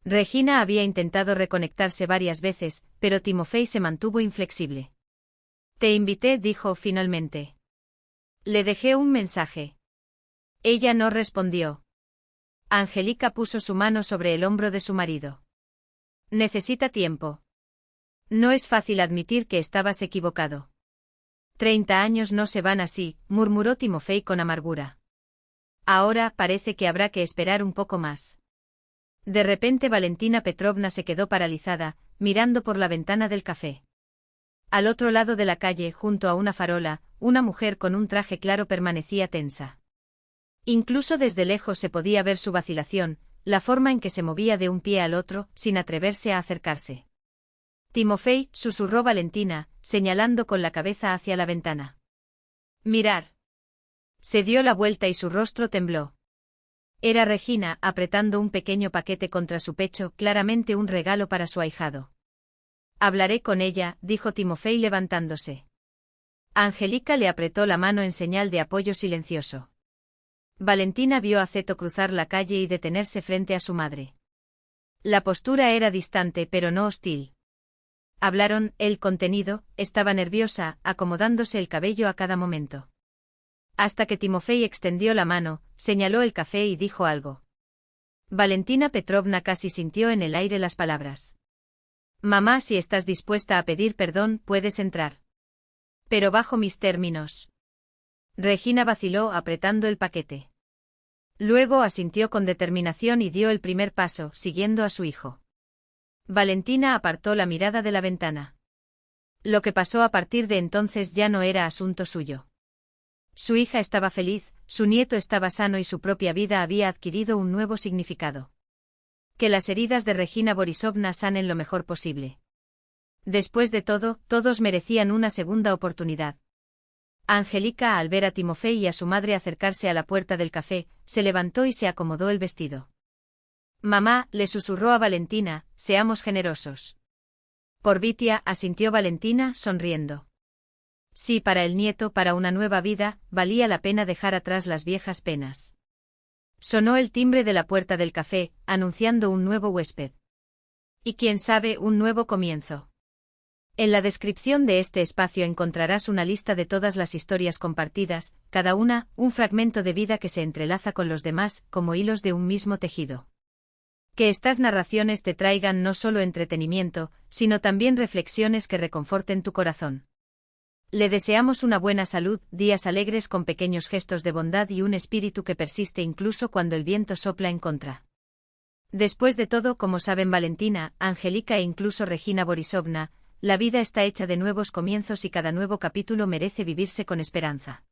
Regina había intentado reconectarse varias veces, pero Timofei se mantuvo inflexible. Te invité, dijo finalmente. Le dejé un mensaje. Ella no respondió. Angélica puso su mano sobre el hombro de su marido. Necesita tiempo. No es fácil admitir que estabas equivocado. 30 años no se van así, murmuró Timofei con amargura. Ahora parece que habrá que esperar un poco más. De repente Valentina Petrovna se quedó paralizada, mirando por la ventana del café. Al otro lado de la calle, junto a una farola, una mujer con un traje claro permanecía tensa. Incluso desde lejos se podía ver su vacilación, la forma en que se movía de un pie al otro, sin atreverse a acercarse. Timofei, susurró Valentina, señalando con la cabeza hacia la ventana. Mirar. Se dio la vuelta y su rostro tembló. Era Regina, apretando un pequeño paquete contra su pecho, claramente un regalo para su ahijado. Hablaré con ella, dijo Timofei levantándose. Angélica le apretó la mano en señal de apoyo silencioso. Valentina vio a Zeto cruzar la calle y detenerse frente a su madre. La postura era distante pero no hostil. Hablaron, el contenido, estaba nerviosa, acomodándose el cabello a cada momento. Hasta que Timofei extendió la mano, señaló el café y dijo algo. Valentina Petrovna casi sintió en el aire las palabras. Mamá, si estás dispuesta a pedir perdón, puedes entrar. Pero bajo mis términos. Regina vaciló apretando el paquete. Luego asintió con determinación y dio el primer paso, siguiendo a su hijo. Valentina apartó la mirada de la ventana. Lo que pasó a partir de entonces ya no era asunto suyo. Su hija estaba feliz, su nieto estaba sano y su propia vida había adquirido un nuevo significado. Que las heridas de Regina Borisovna sanen lo mejor posible. Después de todo, todos merecían una segunda oportunidad. Angélica, al ver a Timofei y a su madre acercarse a la puerta del café, se levantó y se acomodó el vestido. Mamá, le susurró a Valentina, seamos generosos. Por Vitia, asintió Valentina, sonriendo. Sí, para el nieto, para una nueva vida, valía la pena dejar atrás las viejas penas. Sonó el timbre de la puerta del café, anunciando un nuevo huésped. Y quién sabe, un nuevo comienzo. En la descripción de este espacio encontrarás una lista de todas las historias compartidas, cada una, un fragmento de vida que se entrelaza con los demás, como hilos de un mismo tejido. Que estas narraciones te traigan no solo entretenimiento, sino también reflexiones que reconforten tu corazón. Le deseamos una buena salud, días alegres con pequeños gestos de bondad y un espíritu que persiste incluso cuando el viento sopla en contra. Después de todo, como saben Valentina, Angélica e incluso Regina Borisovna, la vida está hecha de nuevos comienzos y cada nuevo capítulo merece vivirse con esperanza.